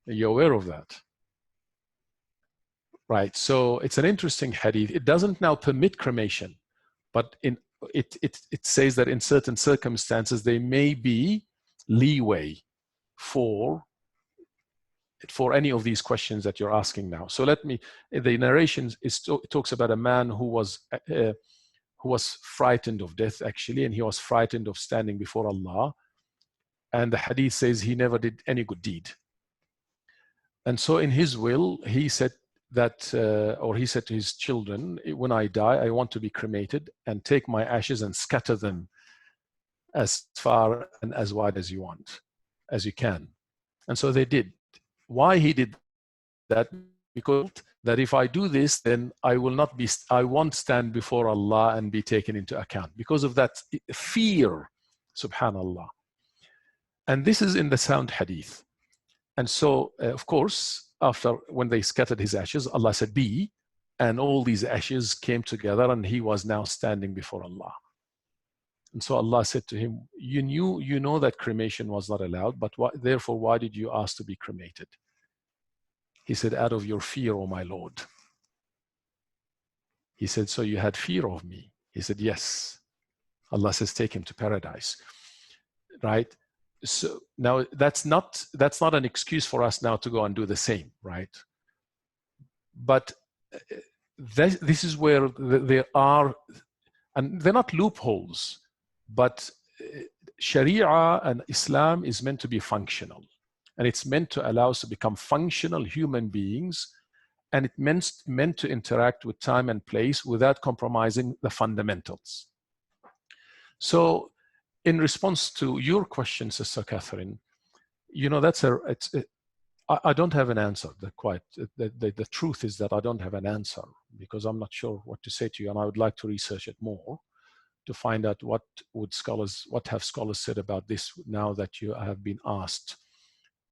Are you aware of that? Right, so it's an interesting hadith. It doesn't now permit cremation, but it says that in certain circumstances there may be leeway for any of these questions that you're asking now. So the narration talks about a man who was frightened of death, actually, and he was frightened of standing before Allah. And the hadith says he never did any good deed. And so in his will, he said that, or he said to his children, when I die, I want to be cremated, and take my ashes and scatter them as far and as wide as you want, as you can. And so they did. Why he did that? Because that if I do this, then I won't stand before Allah and be taken into account, because of that fear, subhanallah. And this is in the sound hadith. And so, of course, when they scattered his ashes, Allah said, be, and all these ashes came together, and he was now standing before Allah. And so Allah said to him, you know that cremation was not allowed, but therefore, why did you ask to be cremated? He said, out of your fear, O my Lord. He said, so you had fear of me? He said, yes. Allah says, take him to paradise. Right? So now that's not an excuse for us now to go and do the same, right? But this is where there are, and they're not loopholes, but Sharia and Islam is meant to be functional, and it's meant to allow us to become functional human beings, and it's meant to interact with time and place without compromising the fundamentals. So in response to your question, Sister Catherine, you know, I don't have an answer. The truth is that I don't have an answer, because I'm not sure what to say to you, and I would like to research it more to find out what have scholars said about this now that you have been asked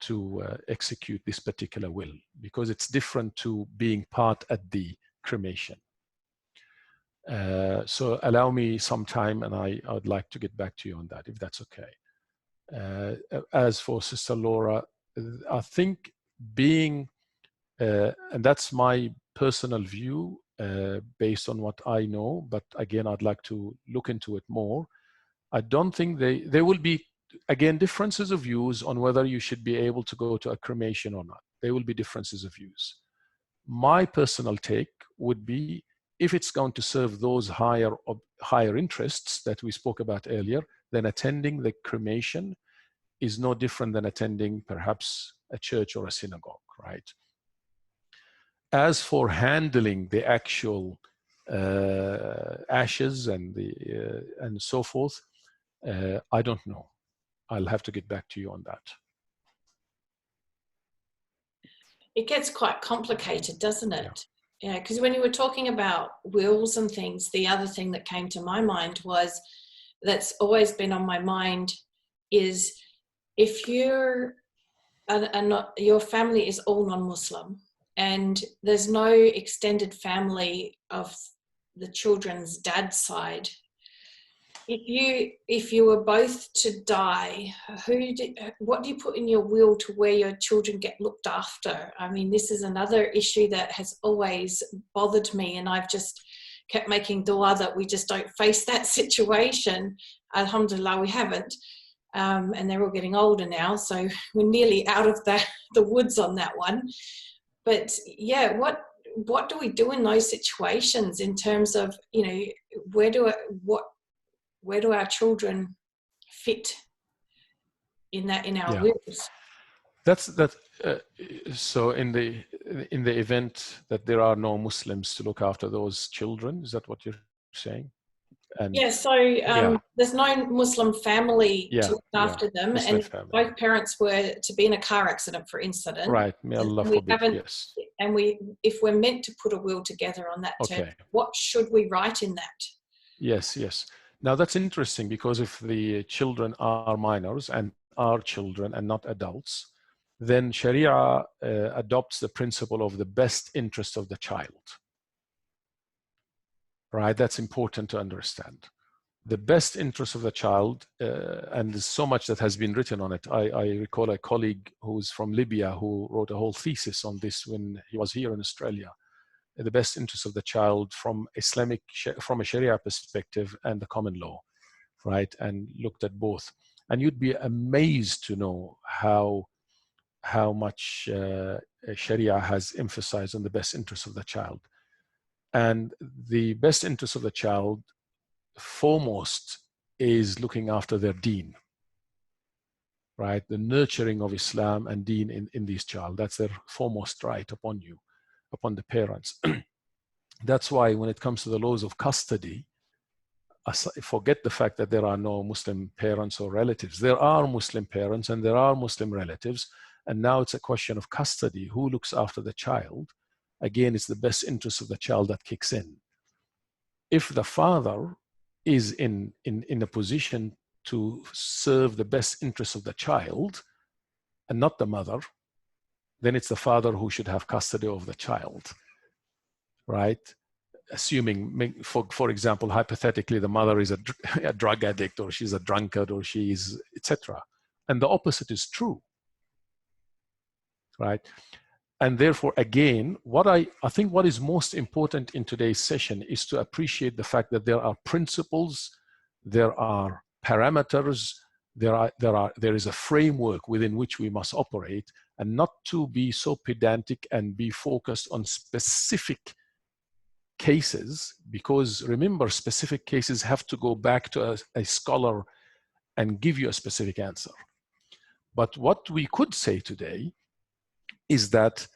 to execute this particular will, because it's different to being part at the cremation. So allow me some time, and I'd like to get back to you on that, if that's okay. As for Sister Laura, I think being, and that's my personal view based on what I know, but again, I'd like to look into it more. I don't think there will be, again, differences of views on whether you should be able to go to a cremation or not. There will be differences of views. My personal take would be, if it's going to serve those higher interests that we spoke about earlier, then attending the cremation is no different than attending perhaps a church or a synagogue, right? As for handling the actual ashes and so forth, I don't know. I'll have to get back to you on that. It gets quite complicated, doesn't it? Yeah, because when you were talking about wills and things, the other thing that came to my mind was, that's always been on my mind, is if you're are not, your family is all non-Muslim, and there's no extended family of the children's dad's side. If you were both to die, what do you put in your will to where your children get looked after? I mean, this is another issue that has always bothered me, and I've just kept making dua that we just don't face that situation. Alhamdulillah, we haven't. And they're all getting older now, so we're nearly out of the woods on that one. But yeah, what do we do in those situations in terms of, you know, where do our children fit in our wills? So in the event that there are no Muslims to look after those children, is that what you're saying? And there's no Muslim family to look after them, Muslim and family. both parents were to be in a car accident, for instance. Right, may Allah forbid. Yes. And if we're meant to put a will together on that term, what should we write in that? Yes. Now that's interesting, because if the children are minors and are children and not adults, then Sharia adopts the principle of the best interest of the child. Right, that's important to understand. The best interest of the child, and there's so much that has been written on it. I recall a colleague who's from Libya who wrote a whole thesis on this when he was here in Australia. The best interest of the child from a Sharia perspective and the common law, right? And looked at both. And you'd be amazed to know how much Sharia has emphasized on the best interest of the child. And the best interest of the child, foremost, is looking after their deen, right? The nurturing of Islam and deen in these child. That's their foremost right upon you, upon the parents. That's why when it comes to the laws of custody, forget the fact that there are no Muslim parents or relatives. There are Muslim parents and there are Muslim relatives. And now it's a question of custody. Who looks after the child? Again, it's the best interest of the child that kicks in. If the father is in a position to serve the best interest of the child and not the mother, then it's the father who should have custody of the child, right? Assuming, for example, hypothetically, the mother is a drug addict, or she's a drunkard, or she's etc. And the opposite is true, right? And therefore, again, I think what is most important in today's session is to appreciate the fact that there are principles, there are parameters, there is a framework within which we must operate, and not to be so pedantic and be focused on specific cases, because remember, specific cases have to go back to a scholar and give you a specific answer. But what we could say today is that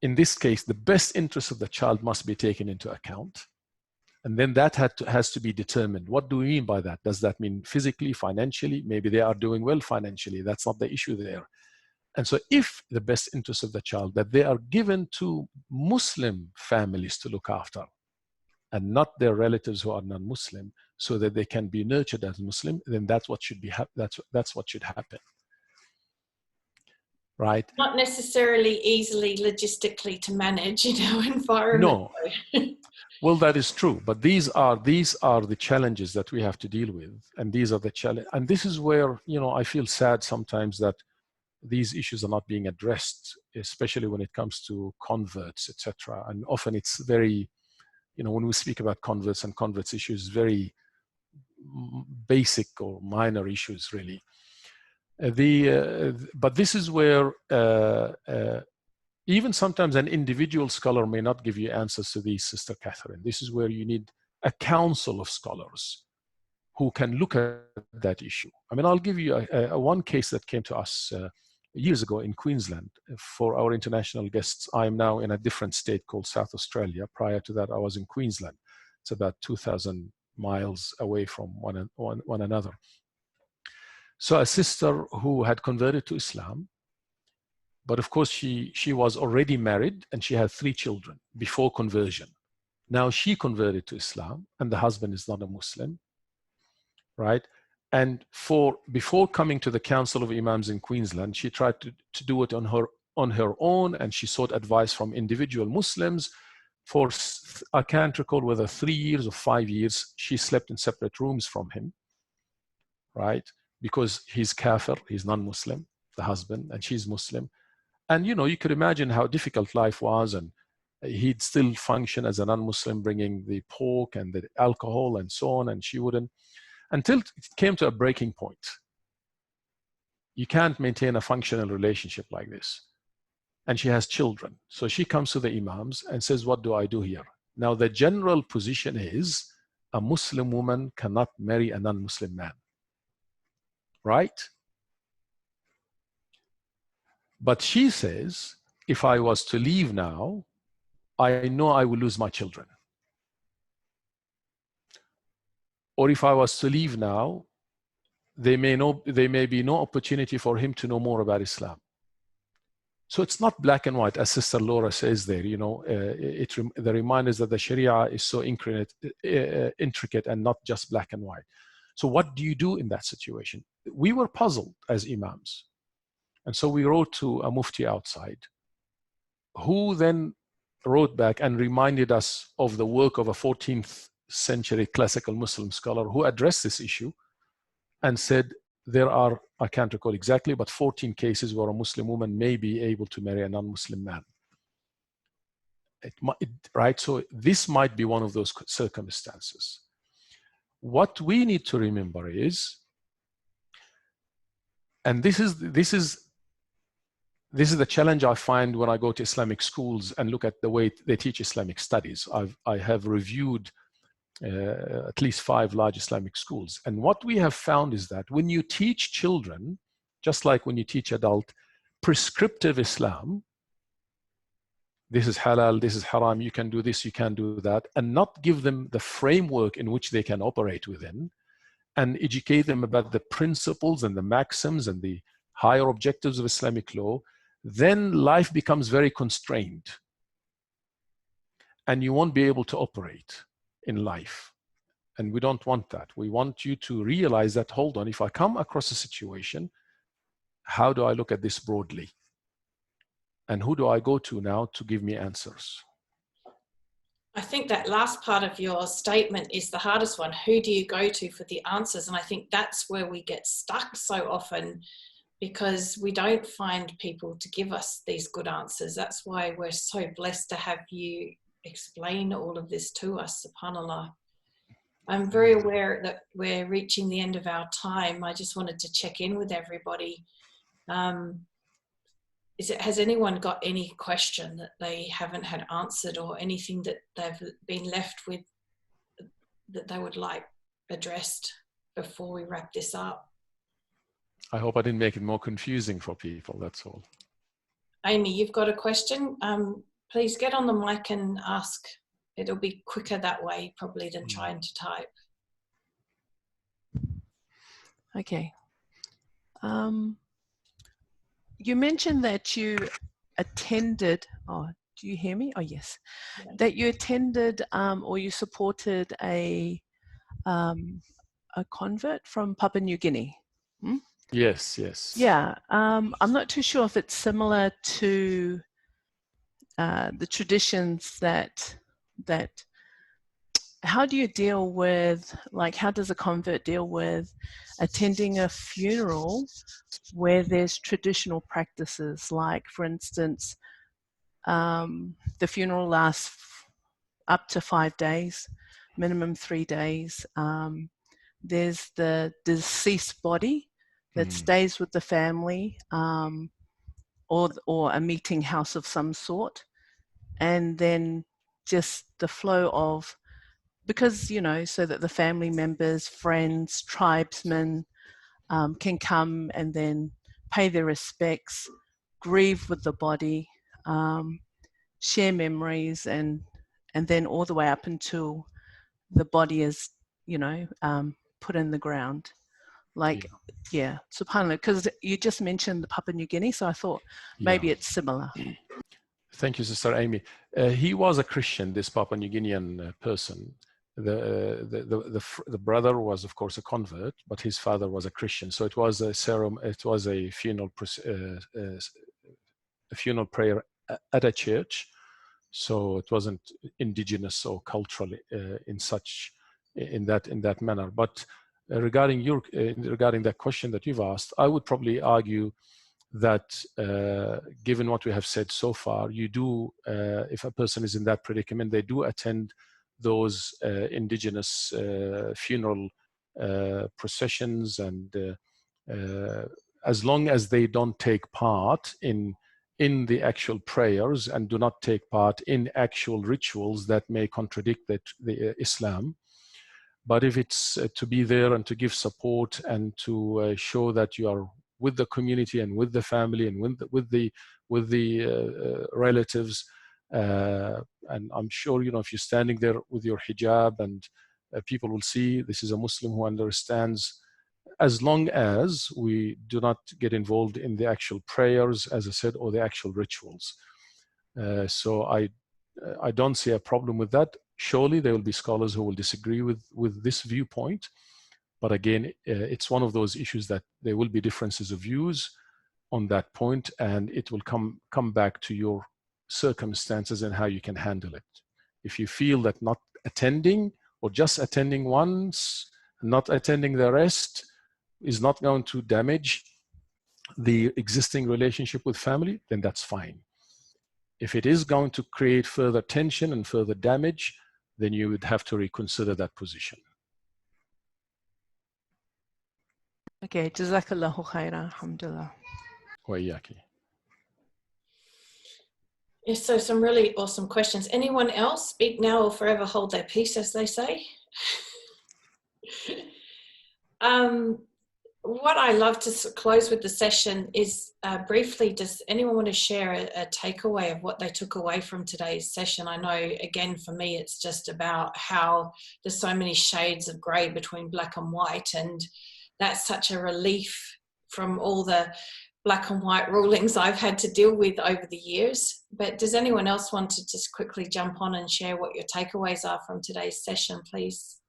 in this case, the best interest of the child must be taken into account. And then that has to be determined. What do we mean by that? Does that mean physically, financially? Maybe they are doing well financially. That's not the issue there. And so if the best interest of the child, that they are given to Muslim families to look after and not their relatives who are non-Muslim, so that they can be nurtured as Muslim, then that's what should be that's what should happen. Right? Not necessarily easily logistically to manage in our environment. No. Well, that is true, but these are the challenges that we have to deal with, and these are the challenge. And this is where, you know, I feel sad sometimes that these issues are not being addressed, especially when it comes to converts, etc. And often it's very, you know, when we speak about converts and converts issues, very basic or minor issues, really. But this is where even sometimes an individual scholar may not give you answers to these, Sister Catherine. This is where you need a council of scholars who can look at that issue. I mean, I'll give you one case that came to us years ago in Queensland. For our international guests, I'm now in a different state called South Australia. Prior to that, I was in Queensland. It's about 2,000 miles away from one another. So a sister who had converted to Islam, but of course she was already married and she had 3 children before conversion. Now she converted to Islam and the husband is not a Muslim, right? And before coming to the Council of Imams in Queensland, she tried to do it on her own, and she sought advice from individual Muslims. For, I can't recall whether 3 years or 5 years, she slept in separate rooms from him, right? Because he's kafir, he's non-Muslim, the husband, and she's Muslim. And you know, you could imagine how difficult life was, and he'd still function as a non-Muslim, bringing the pork and the alcohol and so on, and she wouldn't, until it came to a breaking point. You can't maintain a functional relationship like this. And she has children. So she comes to the Imams and says, what do I do here? Now, the general position is a Muslim woman cannot marry a non-Muslim man, right? But she says, if I was to leave now, I know I will lose my children. Or if I was to leave now, there may be no opportunity for him to know more about Islam. So it's not black and white, as Sister Laura says there. You know, the reminder is that the Sharia is so intricate and not just black and white. So what do you do in that situation? We were puzzled as Imams. And so we wrote to a Mufti outside, who then wrote back and reminded us of the work of a 14th century classical Muslim scholar who addressed this issue and said there are, I can't recall exactly, but 14 cases where a Muslim woman may be able to marry a non-Muslim man. Right? So this might be one of those circumstances. What we need to remember is, and this is the challenge I find when I go to Islamic schools and look at the way they teach Islamic studies. I have reviewed at least 5 large Islamic schools. And what we have found is that when you teach children, just like when you teach adult, prescriptive Islam, this is halal, this is haram, you can do this, you can do that, and not give them the framework in which they can operate within, and educate them about the principles and the maxims and the higher objectives of Islamic law, then life becomes very constrained. And you won't be able to operate in life. And we don't want that. We want you to realize that, hold on, if I come across a situation, how do I look at this broadly? And who do I go to now to give me answers? I think that last part of your statement is the hardest one. Who do you go to for the answers? And I think that's where we get stuck so often, because we don't find people to give us these good answers. That's why we're so blessed to have you explain all of this to us, subhanAllah. I'm very aware that we're reaching the end of our time. I just wanted to check in with everybody. Has anyone got any question that they haven't had answered, or anything that they've been left with that they would like addressed before we wrap this up? I hope I didn't make it more confusing for people, that's all. Amy, you've got a question? Please get on the mic and ask. It'll be quicker that way probably than trying to type. Okay. You mentioned that you attended, oh, do you hear me? Oh, yes. Yeah. That you attended or you supported a convert from Papua New Guinea. Hmm? Yes, yes. Yeah. I'm not too sure if it's similar to the traditions that how do you deal with, like, how does a convert deal with attending a funeral where there's traditional practices? Like, for instance, the funeral lasts up to 5 days, minimum 3 days. There's the deceased body that stays with the family, or a meeting house of some sort. And then just the flow of, because, you know, so that the family members, friends, tribesmen can come and then pay their respects, grieve with the body, share memories, and then all the way up until the body is, you know, put in the ground. Like, yeah, subhanAllah, because you just mentioned the Papua New Guinea, so I thought maybe it's similar. Thank you, Sister Amy. He was a Christian, this Papua New Guinean person, the brother was, of course, a convert, but his father was a Christian. So it was a funeral prayer at a church. So it wasn't indigenous or cultural in that manner. But regarding that question that you've asked, I would probably argue that given what we have said so far, you do, if a person is in that predicament, they do attend those indigenous funeral processions, and as long as they don't take part in the actual prayers and do not take part in actual rituals that may contradict the Islam. But if it's to be there and to give support and to show that you are with the community and with the family and with the relatives, and I'm sure, you know, if you're standing there with your hijab, and people will see this is a Muslim who understands, as long as we do not get involved in the actual prayers, as I said, or the actual rituals. So I don't see a problem with that. Surely there will be scholars who will disagree with this viewpoint. But again, it's one of those issues that there will be differences of views on that point, and it will come back to your circumstances and how you can handle it. If you feel that not attending, or just attending once, not attending the rest, is not going to damage the existing relationship with family, then that's fine. If it is going to create further tension and further damage, then you would have to reconsider that position. Okay, Jazakallahu khairan, alhamdulillah. Wa iyaki. Yes, so some really awesome questions. Anyone else? Speak now or forever hold their peace, as they say. What I love to close with the session is briefly, does anyone want to share a takeaway of what they took away from today's session? I know, again, for me, it's just about how there's so many shades of grey between black and white, and that's such a relief from all the black and white rulings I've had to deal with over the years. But does anyone else want to just quickly jump on and share what your takeaways are from today's session? Please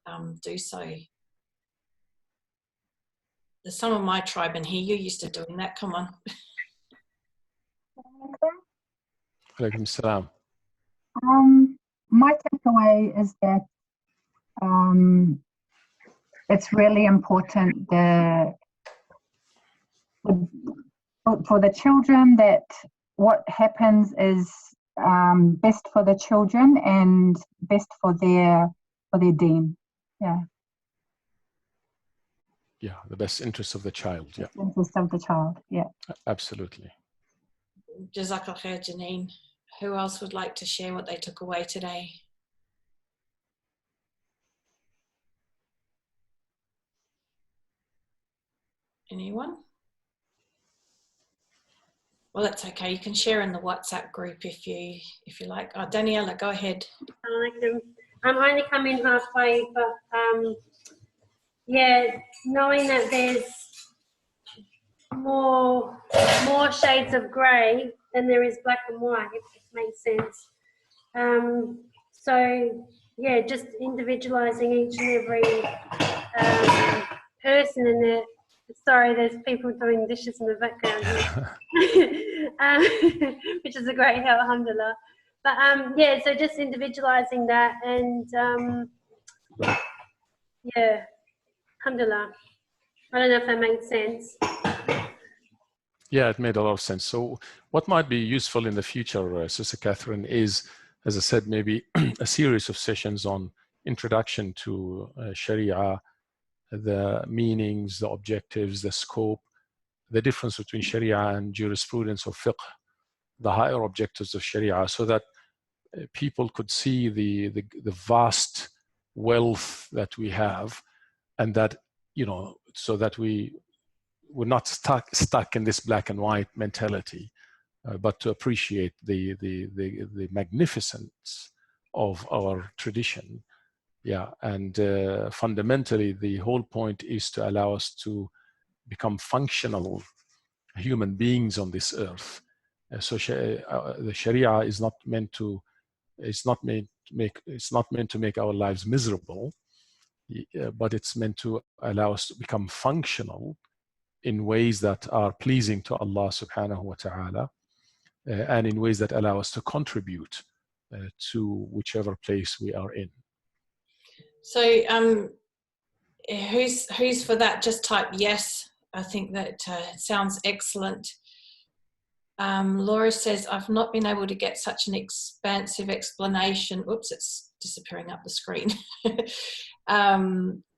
do so. There's some of my tribe in here. You're used to doing that. Come on. Alaikum salam. My takeaway is that it's really important for the children, that what happens is best for the children and best for their deen. Yeah. Yeah, the best interest of the child. Yeah. Interest of the child. Yeah. Absolutely. Jazakallah khair, Janine. Who else would like to share what they took away today? Anyone? Well, that's okay. You can share in the WhatsApp group if you like. Oh, Daniela, go ahead. I'm only coming halfway, but yeah, knowing that there's more shades of grey than there is black and white, if it makes sense. So yeah, just individualising each and every person in there. Sorry, there's people doing dishes in the background here. Which is a great help, alhamdulillah. But yeah, so just individualising that, and yeah, alhamdulillah. I don't know if that makes sense. Yeah, it made a lot of sense. So what might be useful in the future, Sister Catherine, is, as I said, maybe a series of sessions on introduction to Sharia, the meanings, the objectives, the scope, the difference between Sharia and jurisprudence or fiqh, the higher objectives of Sharia, so that people could see the vast wealth that we have, and that, you know, so that we're not stuck in this black and white mentality, but to appreciate the magnificence of our tradition. Yeah, and fundamentally, the whole point is to allow us to become functional human beings on this earth. So the Sharia is not meant it's not meant to make our lives miserable, but it's meant to allow us to become functional in ways that are pleasing to Allah subhanahu wa ta'ala, and in ways that allow us to contribute to whichever place we are in. So who's for that? Just type yes. I think that sounds excellent. Laura says, I've not been able to get such an expansive explanation. Oops, it's disappearing up the screen.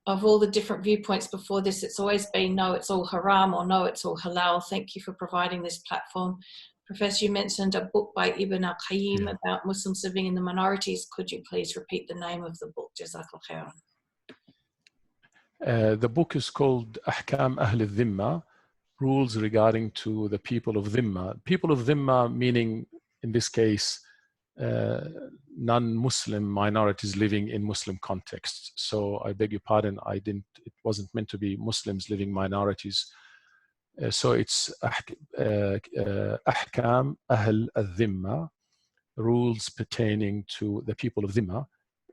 Of all the different viewpoints before this. It's always been, no, it's all haram, or no, it's all halal. Thank you for providing this platform. Professor, you mentioned a book by Ibn al-Qayyim about Muslims living in the minorities. Could you please repeat the name of the book? Jazakallah khairan. The book is called Ahkam Ahl al-Dhimma, rules regarding to the people of Dhimma. People of Dhimma meaning, in this case, non-Muslim minorities living in Muslim contexts. So I beg your pardon, it wasn't meant to be Muslims living minorities. So it's Ahkam Ahl al-Dhimma, rules pertaining to the people of Dhimma,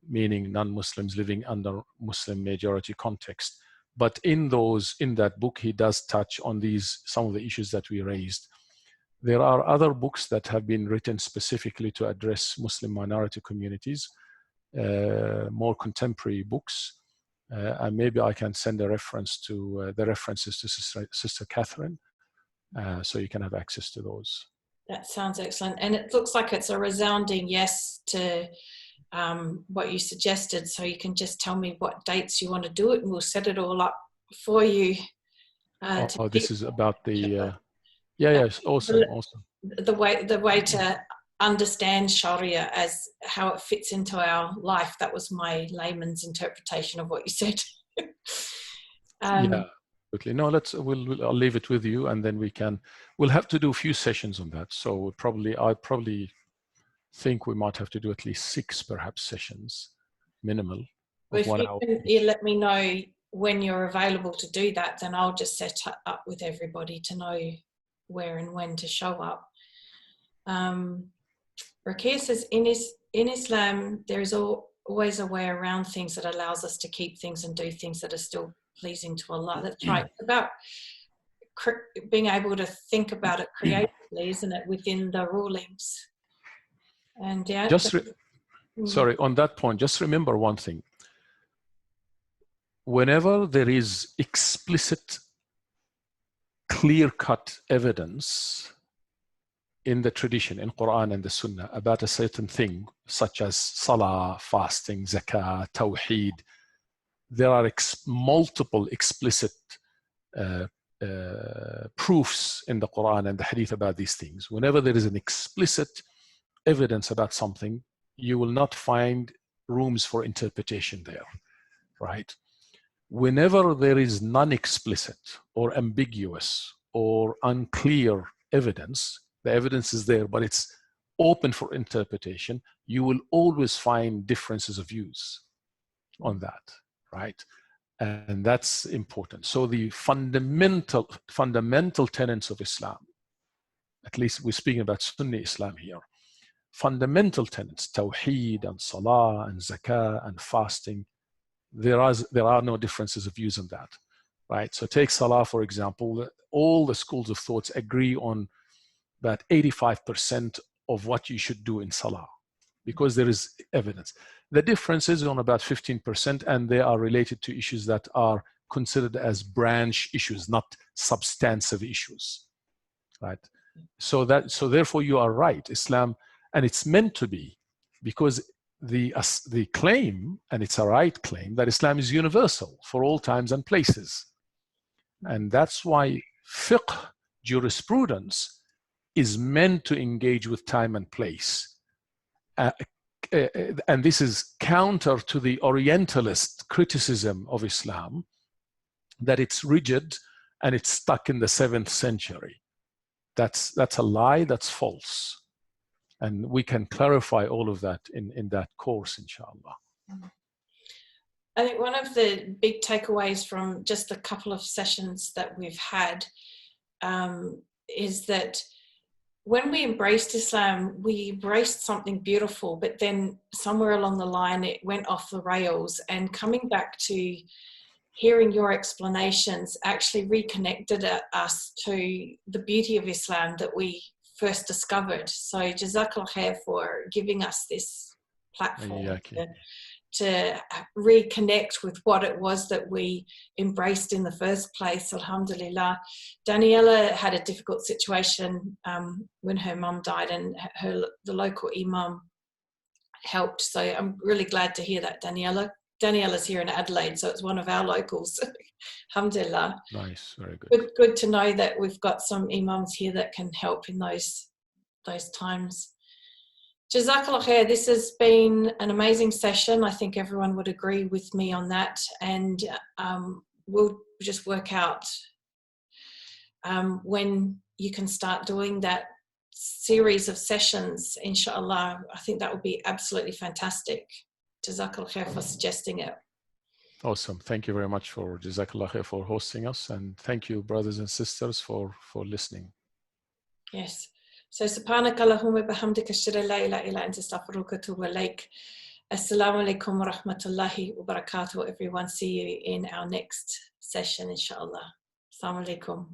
meaning non-Muslims living under Muslim majority context. But in that book, he does touch on some of the issues that we raised. There are other books that have been written specifically to address Muslim minority communities, more contemporary books. And maybe I can send a reference to the references to Sister Catherine, so you can have access to those. That sounds excellent. And it looks like it's a resounding yes to what you suggested. So you can just tell me what dates you want to do it, and we'll set it all up for you. This is about the... yes, awesome. The way to understand Sharia as how it fits into our life. That was my layman's interpretation of what you said. Yeah, absolutely. No, I'll leave it with you, and then we'll have to do a few sessions on that. So I probably think we might have to do at least 6, perhaps, sessions, minimal. Well, if you let me know when you're available to do that, then I'll just set up with everybody to know where and when to show up. Rakia says, in Islam, there is always a way around things that allows us to keep things and do things that are still pleasing to Allah. That's right. It's about being able to think about it creatively, isn't it, within the rulings? And yeah. Sorry, on that point, just remember one thing. Whenever there is explicit, clear-cut evidence in the tradition, in Quran and the Sunnah, about a certain thing, such as Salah, fasting, Zakah, Tawheed, there are multiple explicit proofs in the Quran and the Hadith about these things. Whenever there is an explicit evidence about something, you will not find rooms for interpretation there, right? Whenever there is non-explicit or ambiguous or unclear evidence, the evidence is there, but it's open for interpretation, you will always find differences of views on that, right? And that's important. So the fundamental tenets of Islam, at least we're speaking about Sunni Islam here, fundamental tenets, Tawheed and Salah and Zakah and fasting, there are no differences of views on that, right? So take Salah, for example. All the schools of thoughts agree on that 85% of what you should do in Salah, because there is evidence. The difference is on about 15%, and they are related to issues that are considered as branch issues, not substantive issues, right? So therefore you are right, Islam, and it's meant to be, because the claim, and it's a right claim, that Islam is universal for all times and places. And that's why fiqh, jurisprudence, is meant to engage with time and place. And this is counter to the Orientalist criticism of Islam, that it's rigid and it's stuck in the 7th century. That's a lie, that's false. And we can clarify all of that in that course, inshallah. I think one of the big takeaways from just the couple of sessions that we've had is that when we embraced Islam, we embraced something beautiful, but then somewhere along the line it went off the rails, and coming back to hearing your explanations actually reconnected us to the beauty of Islam that we first discovered. So Jazakallah khair for giving us this platform to reconnect with what it was that we embraced in the first place. Alhamdulillah. Daniela had a difficult situation when her mum died, and the local imam helped. So I'm really glad to hear that, Daniela. Daniela's here in Adelaide, so it's one of our locals. Alhamdulillah. Nice, very good. Good to know that we've got some imams here that can help in those times. Jazakallah khair. This has been an amazing session. I think everyone would agree with me on that. And we'll just work out when you can start doing that series of sessions, inshallah. I think that would be absolutely fantastic. Jazakallah khair for suggesting it. Awesome. Thank you very much for Jazakallah khair for hosting us. And thank you, brothers and sisters, for listening. Yes. So, subhanakallahumma bihamdika ashhadu an la ilaha illa anta astaghfiruka wa atubu ilaik. Assalamu alaikum wa rahmatullahi wa barakatuh, everyone. See you in our next session, inshallah. Assalamu alaikum.